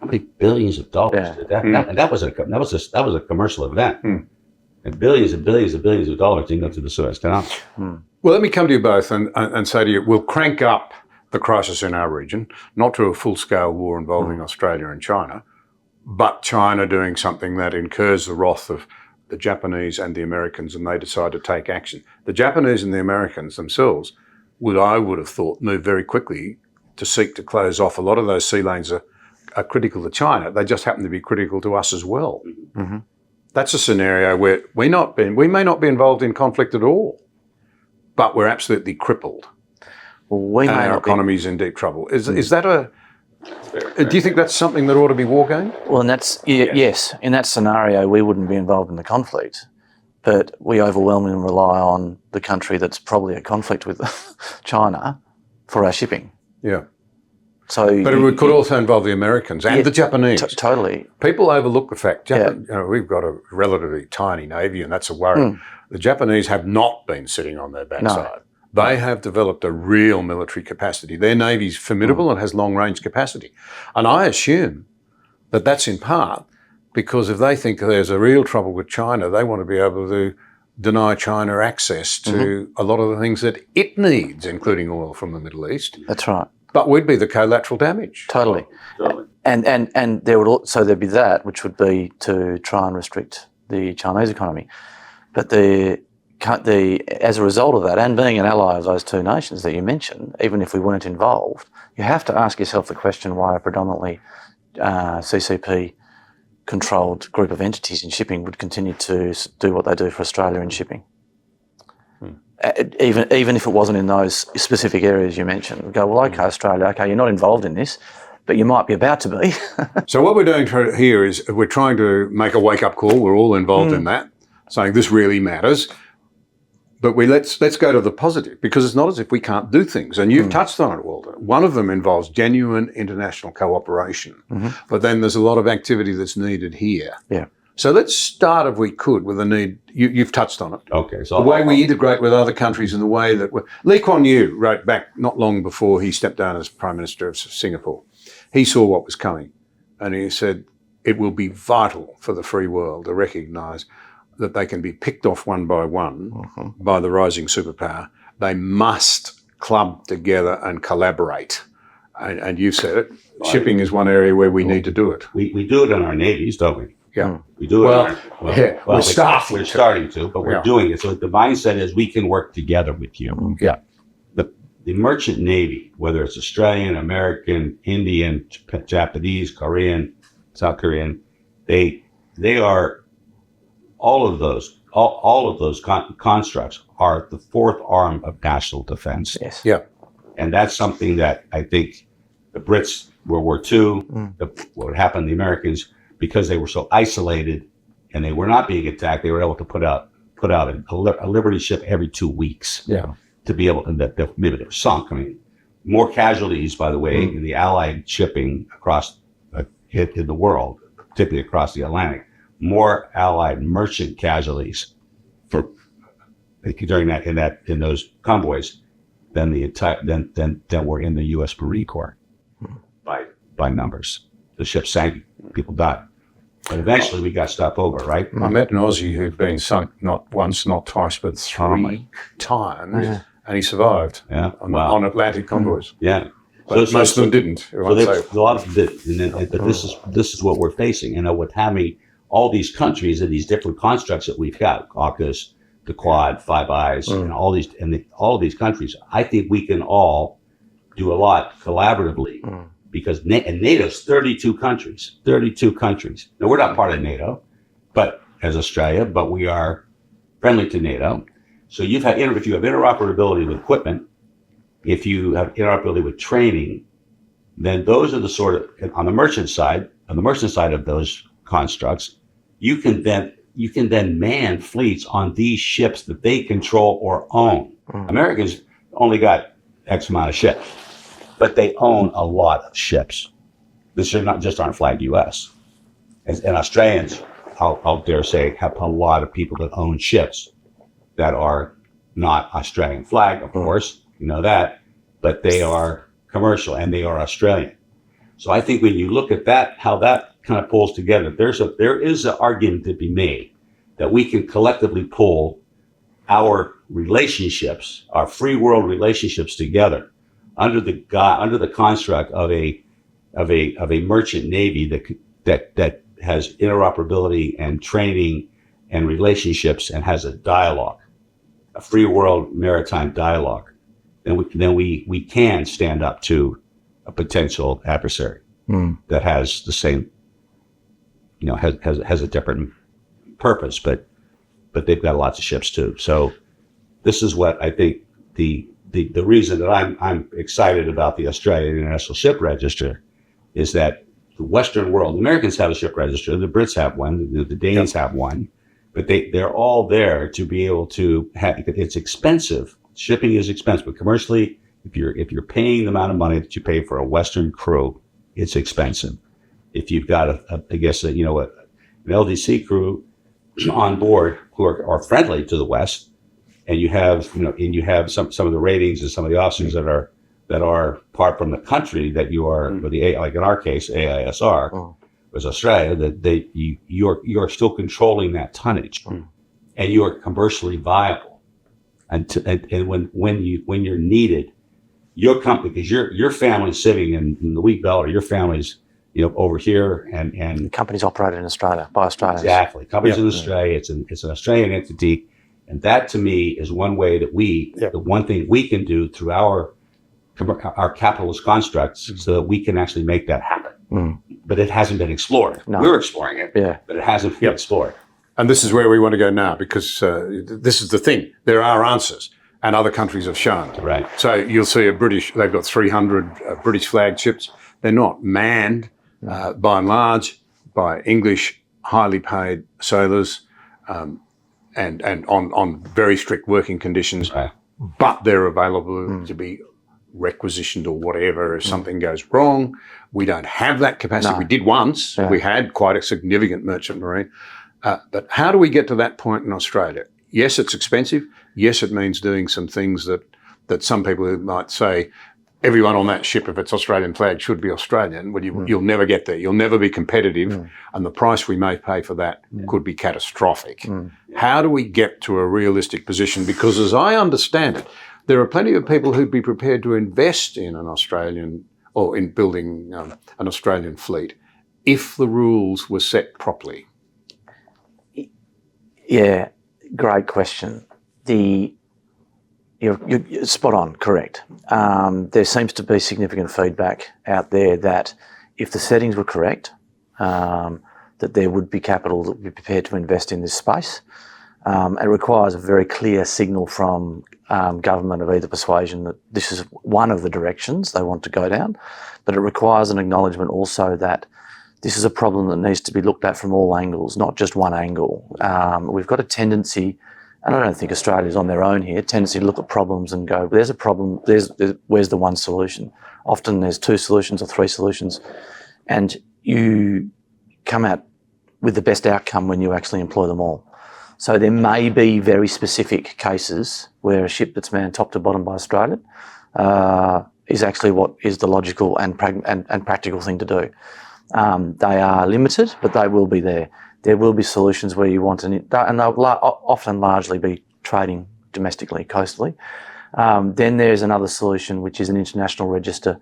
how many billions of dollars did that? And that was a commercial event, and billions and billions and billions of dollars didn't go to the Suez Canal. Well, let me come to you both and say to you, we'll crank up the crisis in our region, not to a full-scale war involving Australia and China, but China doing something that incurs the wrath of the Japanese and the Americans, and they decide to take action. The Japanese and the Americans themselves I would have thought, move very quickly to seek to close off. A lot of those sea lanes are critical to China. They just happen to be critical to us as well. That's a scenario where we may not be involved in conflict at all, but we're absolutely crippled. Well, our economy's in deep trouble. Is that do you think that's something that ought to be war gamed? Well, and that's yes. In that scenario, we wouldn't be involved in the conflict, but we overwhelmingly rely on the country that's probably at conflict with China for our shipping. Yeah. So, but it could also involve the Americans and the Japanese. Totally. People overlook the fact we've got a relatively tiny navy, and that's a worry. The Japanese have not been sitting on their backside. No. They have developed a real military capacity. Their navy's formidable and has long-range capacity. And I assume that that's in part because if they think there's a real trouble with China, they want to be able to deny China access to a lot of the things that it needs, including oil from the Middle East. That's right. But we'd be the collateral damage. Totally. And there'd be that, which would be to try and restrict the Chinese economy. But as a result of that, and being an ally of those two nations that you mentioned, even if we weren't involved, you have to ask yourself the question why a predominantly CCP-controlled group of entities in shipping would continue to do what they do for Australia in shipping. Even if it wasn't in those specific areas you mentioned. We go, well, okay, Australia, okay, you're not involved in this, but you might be about to be. So what we're doing here is we're trying to make a wake-up call. We're all involved in that, saying this really matters. But let's go to the positive, because it's not as if we can't do things. And you've touched on it, Walter. One of them involves genuine international cooperation. But then there's a lot of activity that's needed here. Yeah. So let's start, if we could, with the need. You've touched on it. Okay. So the way we integrate with other countries and the way that Lee Kuan Yew wrote back not long before he stepped down as Prime Minister of Singapore. He saw what was coming, and he said it will be vital for the free world to recognise that they can be picked off one by one by the rising superpower. They must club together and collaborate. And you've said it. Shipping is one area where we need to do it. We do it in our navies, don't we? Yeah. We do it we're starting to, but we're doing it. So the mindset is we can work together with you. Yeah. The merchant navy, whether it's Australian, American, Indian, Japanese, Korean, South Korean, they are all of those constructs are the fourth arm of national defense. Yes. Yeah. And that's something that I think the Brits, World War II, what happened to the Americans, because they were so isolated and they were not being attacked, they were able to put out a Liberty ship every 2 weeks. Yeah. To be able to, maybe they were sunk. I mean, more casualties, by the way, in the Allied shipping across in the world, particularly across the Atlantic, more Allied merchant casualties in those convoys than were in the U.S. Marine Corps by numbers. The ship sank, people died. But eventually we got stuff over, right? I met an Aussie who'd been sunk not once, not twice, but three times, and he survived on Atlantic convoys. Yeah. But most of them didn't. So a lot of them didn't. But this is what we're facing. With having all these countries and these different constructs that we've got, AUKUS, the Quad, Five Eyes, and all of these countries, I think we can all do a lot collaboratively because NATO's 32 countries. 32 countries. Now, we're not part of NATO, but as Australia, but we are friendly to NATO. So if you have interoperability with equipment, if you have interoperability with training, then those are the sort of, on the merchant side of those constructs, you can then man fleets on these ships that they control or own. Americans only got X amount of ships, but they own a lot of ships. This should not just aren't flagged U.S. And Australians, I'll dare say, have a lot of people that own ships that are not Australian flagged, of course, you know that, but they are commercial and they are Australian. So I think when you look at that, how that kind of pulls together, there is an argument to be made that we can collectively pull our relationships, our free world relationships together under the construct of a merchant navy that has interoperability and training and relationships and has a dialogue, a free world maritime dialogue. Then we can stand up to a potential adversary that has the same, has a different purpose, but they've got lots of ships too. So this is what I think the reason that I'm excited about the Australian International Ship Register is that the Western world, the Americans have a ship register, the Brits have one, the Danes have one, but they're all there to be able to have. It's expensive. Shipping is expensive, but commercially, if you're paying the amount of money that you pay for a Western crew, it's expensive. If you've got an LDC crew on board who are friendly to the West, and you have some of the ratings and some of the officers that are part from the country that you are, like in our case, AISR was Australia, that you're still controlling that tonnage, and you are commercially viable. And when you're needed, your company, because your family's sitting in the Wheat Belt, or your family's over here, and the company's operated in Australia by Australians. Exactly, company's in Australia. It's an Australian entity, and that to me is one way that the one thing we can do through our capitalist constructs, so that we can actually make that happen. But it hasn't been explored. No. We're exploring it, but it hasn't been explored. And this is where we want to go now, because this is the thing. There are answers, and other countries have shown. Right. So you'll see they've got 300 British flagged ships. They're not manned by and large by English highly paid sailors and on very strict working conditions, but they're available to be requisitioned or whatever if something goes wrong. We don't have that capacity. No. We did once. Yeah. We had quite a significant merchant marine. But how do we get to that point in Australia? Yes, it's expensive. Yes, it means doing some things that some people might say, everyone on that ship, if it's Australian flag, should be Australian. Well, you'll never get there. You'll never be competitive. And the price we may pay for that could be catastrophic. How do we get to a realistic position? Because as I understand it, there are plenty of people who'd be prepared to invest in an Australian, or in building an Australian fleet, if the rules were set properly. Yeah, great question. You're spot on, correct. There seems to be significant feedback out there that if the settings were correct, that there would be capital that would be prepared to invest in this space. It requires a very clear signal from government of either persuasion that this is one of the directions they want to go down, but it requires an acknowledgement also that this is a problem that needs to be looked at from all angles, not just one angle. We've got a tendency, and I don't think Australia's on their own here, tendency to look at problems and go, there's a problem, where's the one solution? Often there's two solutions or three solutions. And, you come out with the best outcome when you actually employ them all. So there may be very specific cases where a ship that's manned top to bottom by Australian is actually what is the logical and practical thing to do. They are limited, but they will be there. There will be solutions where you want and they'll often largely be trading domestically, coastally. Then there's another solution, which is an international register.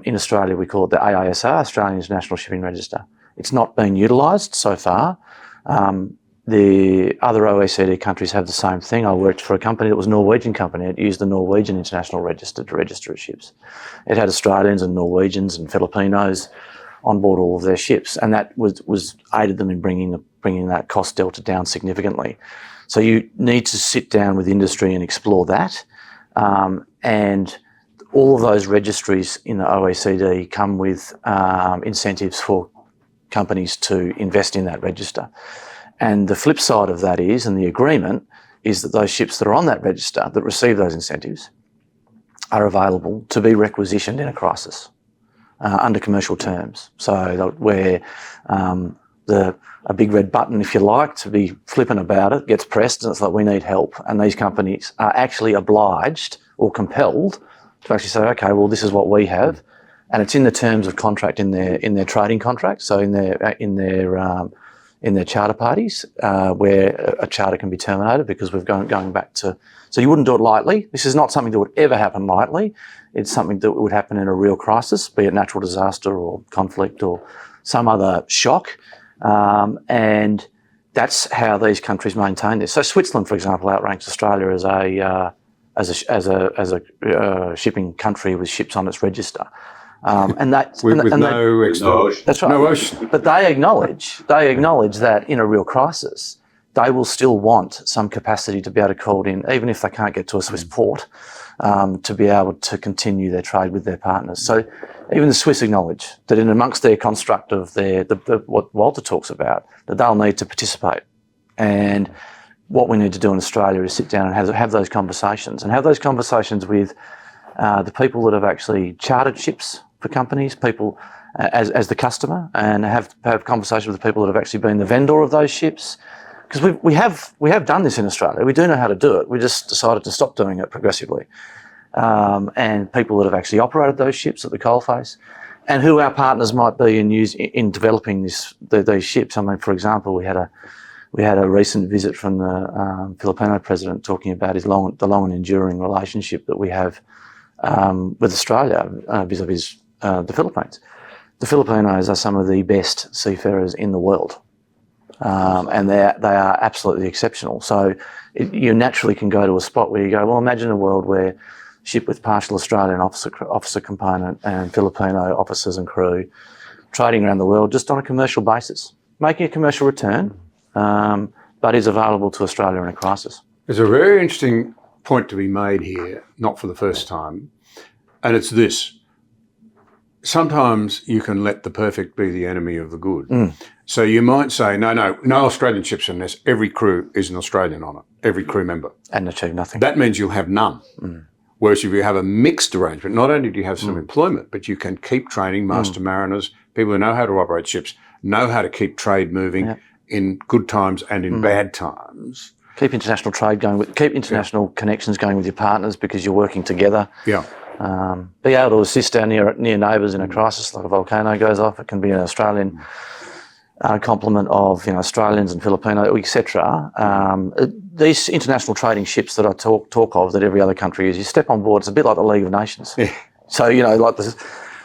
In Australia, we call it the AISR, Australian International Shipping Register. It's not been utilised so far. The other OECD countries have the same thing. I worked for a company that was a Norwegian company. It used the Norwegian International Register to register its ships. It had Australians and Norwegians and Filipinos on board all of their ships, and that was aided them in bringing that cost delta down significantly. So you need to sit down with industry and explore that. And all of those registries in the OECD come with incentives for companies to invest in that register. And the flip side of that is, and the agreement, is that those ships that are on that register that receive those incentives are available to be requisitioned in a crisis under commercial terms. So where a big red button, if you like, to be flippant about it, gets pressed and it's like, we need help. And these companies are actually obliged or compelled to actually say, okay, well, this is what we have. And it's in the terms of contract in their trading contract, so in their charter parties, where a charter can be terminated because we've going back to. So you wouldn't do it lightly. This is not something that would ever happen lightly. It's something that would happen in a real crisis, be it natural disaster or conflict or some other shock, and that's how these countries maintain this. So Switzerland, for example, outranks Australia as a shipping country with ships on its register. And that's with no ocean. That's right. No ocean. But they acknowledge that in a real crisis, they will still want some capacity to be able to call it in, even if they can't get to a Swiss port, to be able to continue their trade with their partners. So even the Swiss acknowledge that in amongst their construct of what Walter talks about, that they'll need to participate. And what we need to do in Australia is sit down and have those conversations, and have those conversations with the people that have actually chartered ships for companies, people as the customer, and have conversations with the people that have actually been the vendor of those ships. Because we have done this in Australia. We do know how to do it. We just decided to stop doing it progressively. And people that have actually operated those ships at the coalface, and who our partners might be in developing these ships. I mean, for example, we had a recent visit from the Filipino president talking about the long and enduring relationship that we have with Australia vis-a-vis the Philippines. The Filipinos are some of the best seafarers in the world, and they are absolutely exceptional. So you naturally can go to a spot where you go, well, imagine a world where a ship with partial Australian officer component and Filipino officers and crew trading around the world just on a commercial basis, making a commercial return, but is available to Australia in a crisis. There's a very interesting point to be made here, not for the first time, and it's this. Sometimes you can let the perfect be the enemy of the good. So you might say, no Australian ships unless every crew is an Australian on it, every crew member. And achieve nothing. That means you'll have none. Whereas if you have a mixed arrangement, not only do you have some employment, but you can keep training master mariners, people who know how to operate ships, know how to keep trade moving in good times and in bad times. Keep international trade going, keep international connections going with your partners because you're working together. Yeah. Be able to assist our near neighbours in a crisis, like a volcano goes off. It can be an Australian complement of Australians and Filipino, etc. These international trading ships that I talk of, that every other country uses, you step on board. It's a bit like the League of Nations. Yeah. So like the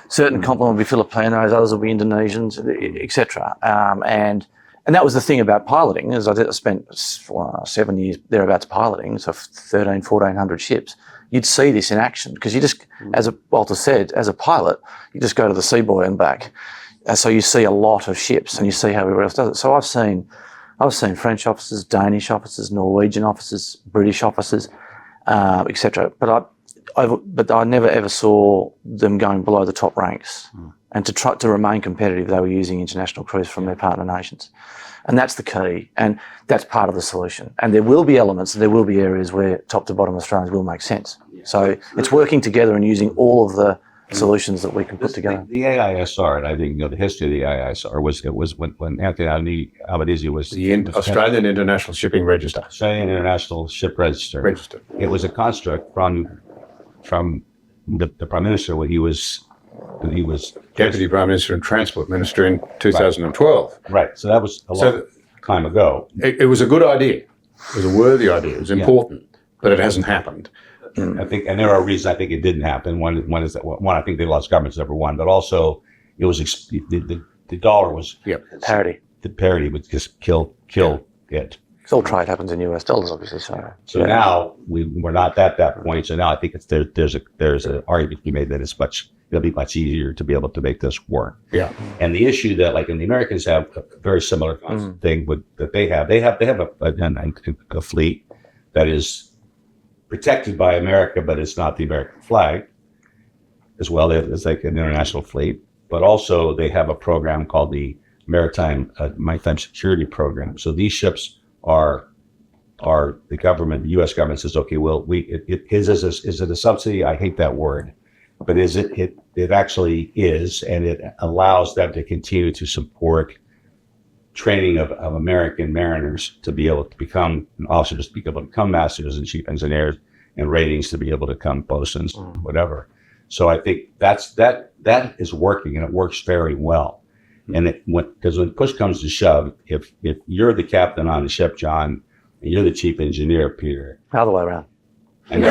certain complement will be Filipinos, others will be Indonesians, etc. And that was the thing about piloting, is I spent 7 years thereabouts piloting, so 1,400 ships. You'd see this in action because you just, as Walter said, as a pilot, you just go to the Seaboy and back. So you see a lot of ships and you see how everyone else does it. So I've seen French officers, Danish officers, Norwegian officers, British officers, etc. But I never ever saw them going below the top ranks. And to try to remain competitive, they were using international crews from their partner nations. And that's the key, and that's part of the solution. And there will be elements, there will be areas where top to bottom Australians will make sense. So it's working together and using all of solutions that we can put together. The AISR, and I think the history of the AISR was when Anthony Albanese was The Australian International Shipping Register. Australian International Ship Register. It was a construct from the Prime Minister when he was Deputy Prime Minister and Transport Minister in 2012. Right. So that was a long time ago. It was a good idea. It was a worthy idea. It was important, but it hasn't happened. I think, and there are reasons I think it didn't happen. One is that I think they lost government's number one, but also it was the dollar was parity. The parity would just kill it. Because all trade happens in US dollars, obviously. So now we're not at that point. So now I think there's an argument to be made that it'll be much easier to be able to make this work. Yeah. And the issue that the Americans have a very similar thing that they have a fleet that is protected by America, but it's not the American flag as well. It's like an international fleet, but also they have a program called the Maritime Security Program. So these ships are the government, the U.S. government says, okay, well, is it a subsidy? I hate that word, but it actually is, and it allows them to continue to support training of American mariners to be able to become officers, to be able to become masters and chief engineers, and ratings to be able to become bosuns, whatever. So I think that is working, and it works very well. And because when push comes to shove, if you're the captain on the ship, John, and you're the chief engineer, Peter. Other way around. And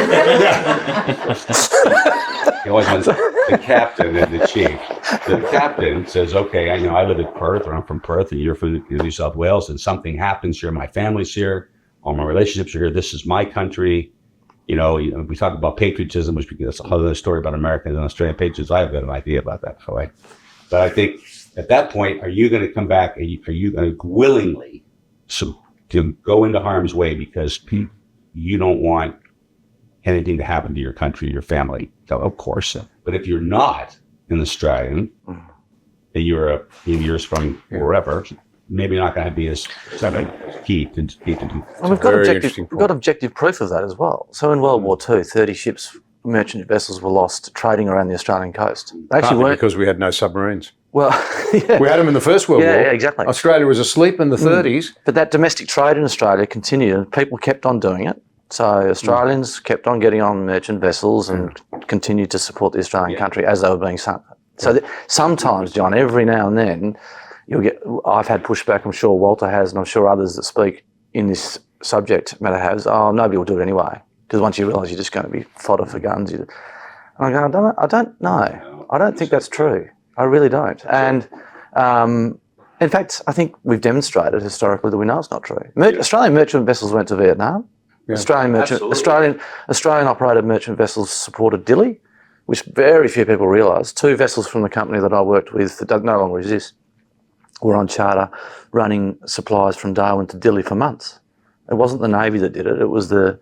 you always want the captain and the chief. The captain says, okay, I live in Perth, or I'm from Perth, and you're from New South Wales, and something happens here, my family's here, all my relationships are here, this is my country. We talk about patriotism, which is another story about American and Australian patriots. I have got an idea about that. But I think at that point, are you going to come back, are you going to willingly to go into harm's way because you don't want anything to happen to your country, your family? So, of course. But if you're not an Australian, and you're a few years from wherever, maybe not going to be as key to do. Well, we've got objective proof of that as well. So in World War II, 30 ships, merchant vessels were lost trading around the Australian coast. They actually weren't, because we had no submarines. Well, yeah. We had them in the First World War. Yeah, exactly. Australia was asleep in the 30s. But that domestic trade in Australia continued, and people kept on doing it. So Australians kept on getting on merchant vessels and continued to support the Australian country as they were being sunk. So sometimes, John, every now and then, I've had pushback, I'm sure Walter has, and I'm sure others that speak in this subject matter has, nobody will do it anyway. Because once you realise you're just going to be fodder for guns. And I go, I don't know. I don't think that's true. I really don't. And in fact, I think we've demonstrated historically that we know it's not true. Australian merchant vessels went to Vietnam. Yeah. Australian operated merchant vessels supported Dili, which very few people realise. 2 vessels from the company that I worked with that no longer exists were on charter running supplies from Darwin to Dili for months. It wasn't the Navy that did it. It was the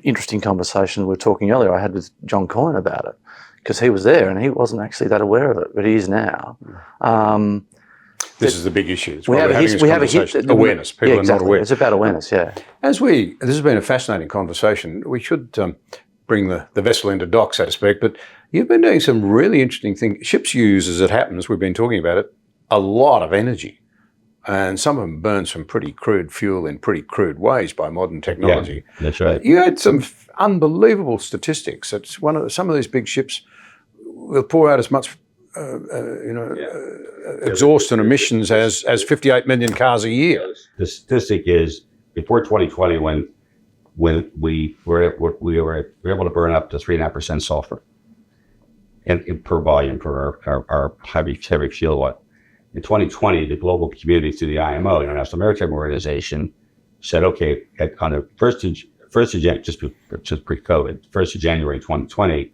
interesting conversation we were talking earlier I had with John Coyne about it, because he was there and he wasn't actually that aware of it, but he is now. This is the big issue. We have awareness. People are not aware. It's about awareness, yeah. This has been a fascinating conversation. We should bring the vessel into dock, so to speak, but you've been doing some really interesting things. Ships use, as it happens, we've been talking about it, a lot of energy. And some of them burn some pretty crude fuel in pretty crude ways by modern technology. Yeah, that's right. You had some unbelievable statistics. It's some of these big ships will pour out as much exhaust and emissions as 58 million cars a year. The statistic is before 2020, when we were able to burn up to 3.5% sulfur in per volume for our heavy fuel oil. In 2020, the global community through the IMO, International Maritime Organization, said, okay, on the first of January, just pre-COVID, 1st of January 2020,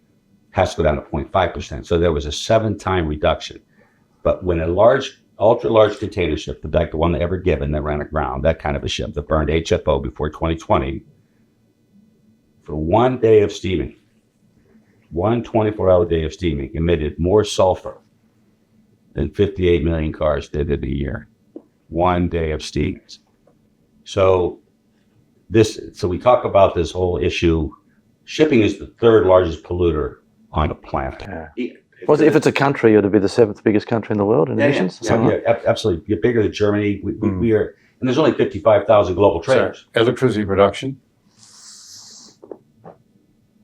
has to go down to 0.5%. So there was a 7-time reduction. But when a ultra-large container ship, like the one that Ever Given that ran aground, that kind of a ship that burned HFO before 2020, for one day of steaming, one 24-hour day of steaming, emitted more sulfur than 58 million cars did in a year. One day of steam. So we talk about this whole issue. Shipping is the 3rd largest polluter on the planet. Yeah. Well, if it's a country, it'd be the 7th biggest country in the world in emissions. Absolutely. You're bigger than Germany. We are, and there's only 55,000 global traders. So, electricity production.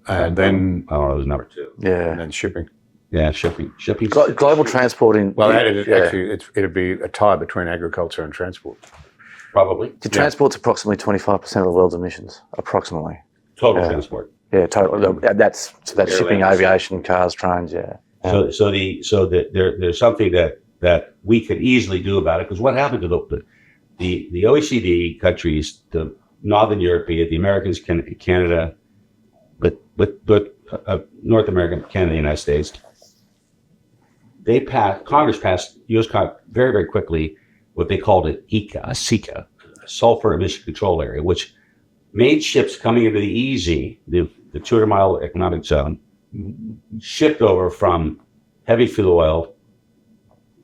And then, I don't know, there's number 2. Yeah. And then shipping. Yeah, shipping. Global transport in... Well, actually, it'd be a tie between agriculture and transport. Probably. Transport's approximately 25% of the world's emissions, approximately. Total transport. Yeah, totally. That's shipping, aviation, cars, trains, So there's something that we could easily do about it, because what happened to the OECD countries, the Northern European, the Americans, Canada, but North America, Canada, the United States, Congress passed U.S. very, very quickly what they called an SECA, Sulfur Emission Control Area, which made ships coming into the EZ, the 200-mile economic zone, shipped over from heavy fuel oil,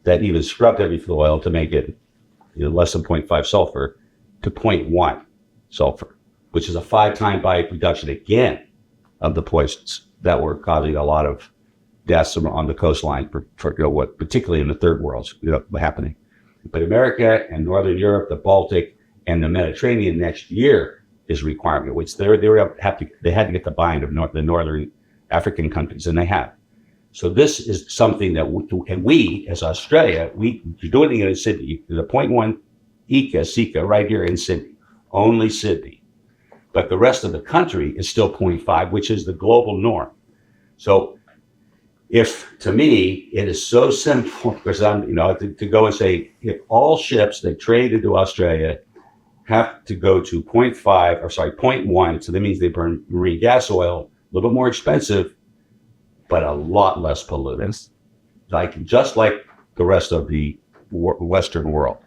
that even scrubbed heavy fuel oil to make it less than 0.5 sulfur, to 0.1 sulfur, which is a 5-time by reduction again of the poisons that were causing a lot of deaths on the coastline, particularly in the third world, happening. But America and Northern Europe, the Baltic, and the Mediterranean next year is a requirement, which they had to get the buy-in of the Northern African countries, and they have. So this is something that we as Australia, you're doing it in Sydney. There's a 0.1 SECA right here in Sydney, only Sydney. But the rest of the country is still 0.5, which is the global norm. So to me, it is so simple, because to go and say, if all ships that trade into Australia have to go to 0.1, so that means they burn marine gas oil, a little bit more expensive, but a lot less pollutant, just like the rest of the Western world.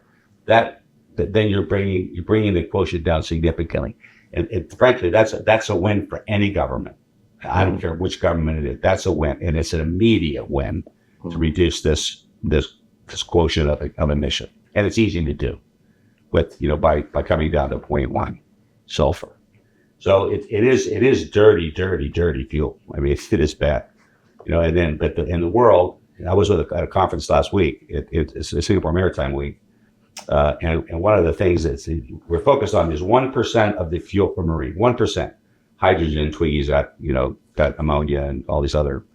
Then you're bringing the quotient down significantly, and frankly, that's a win for any government. I don't care which government it is. That's a win, and it's an immediate win to reduce this quotient of emission, and it's easy to do by coming down to 0.1 sulfur. So it is dirty fuel. I mean, it is bad. But in the world, I was at a conference last week. It's a Singapore Maritime Week, and one of the things that we're focused on is 1% of the fuel for marine. 1%, hydrogen, Twiggy's got ammonia and all these other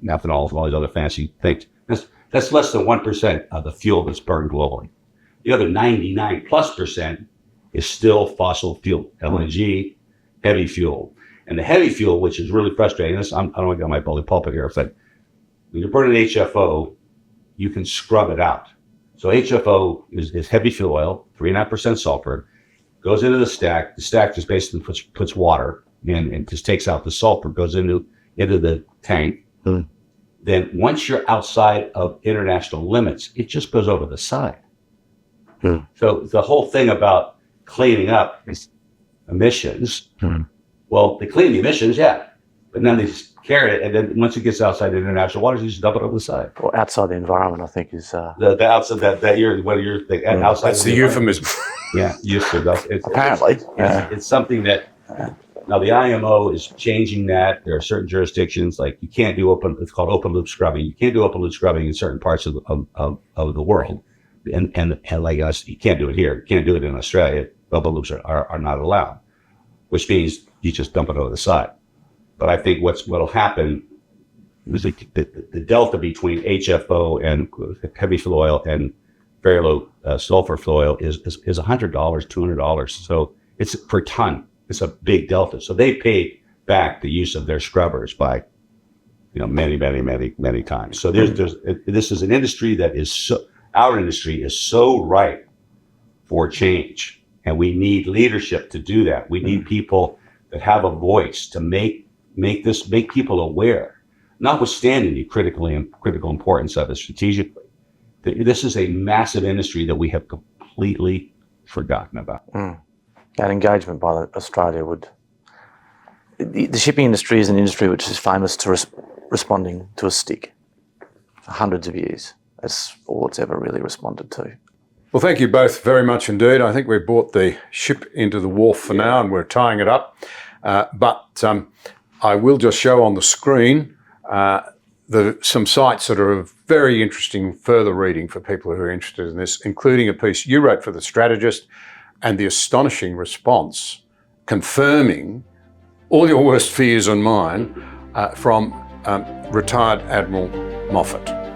methanol, all these other fancy things. That's less than 1% of the fuel that's burned globally. The other 99+% is still fossil fuel, LNG, heavy fuel. And the heavy fuel, which is really frustrating, I don't want to get my bully pulpit here, but when you're burning HFO, you can scrub it out. So HFO is heavy fuel oil, 3.5% sulfur, goes into the stack. The stack just basically puts water in and just takes out the sulfur, goes into the tank. Then once you're outside of international limits, it just goes over the side. So the whole thing about cleaning up emissions, well, they clean the emissions, but then they just carry it, and then once it gets outside the international waters, you just dump it over the side. Or outside the environment, I think is... The outside that you're outside. That's the euphemism. Apparently. It's something that... Now, the IMO is changing that. There are certain jurisdictions, like you can't do it's called open loop scrubbing. You can't do open loop scrubbing in certain parts of the world. And like us, you can't do it here. You can't do it in Australia. Open loops are not allowed, which means you just dump it over the side. But I think what'll happen is the delta between HFO and heavy fuel oil and very low sulfur fuel oil is $100, $200. So it's per ton. It's a big delta. So they paid back the use of their scrubbers by, many times. So this is an industry that our industry is so ripe for change, and we need leadership to do that. We need people that have a voice to make people aware, notwithstanding the critical importance of it strategically. This is a massive industry that we have completely forgotten about. That engagement by Australia would... The shipping industry is an industry which is famous to responding to a stick for hundreds of years. That's all it's ever really responded to. Well, thank you both very much indeed. I think we've brought the ship into the wharf for now, and we're tying it up. But I will just show on the screen some sites that are of very interesting further reading for people who are interested in this, including a piece you wrote for The Strategist and the astonishing response confirming all your worst fears and mine from retired Admiral Moffat.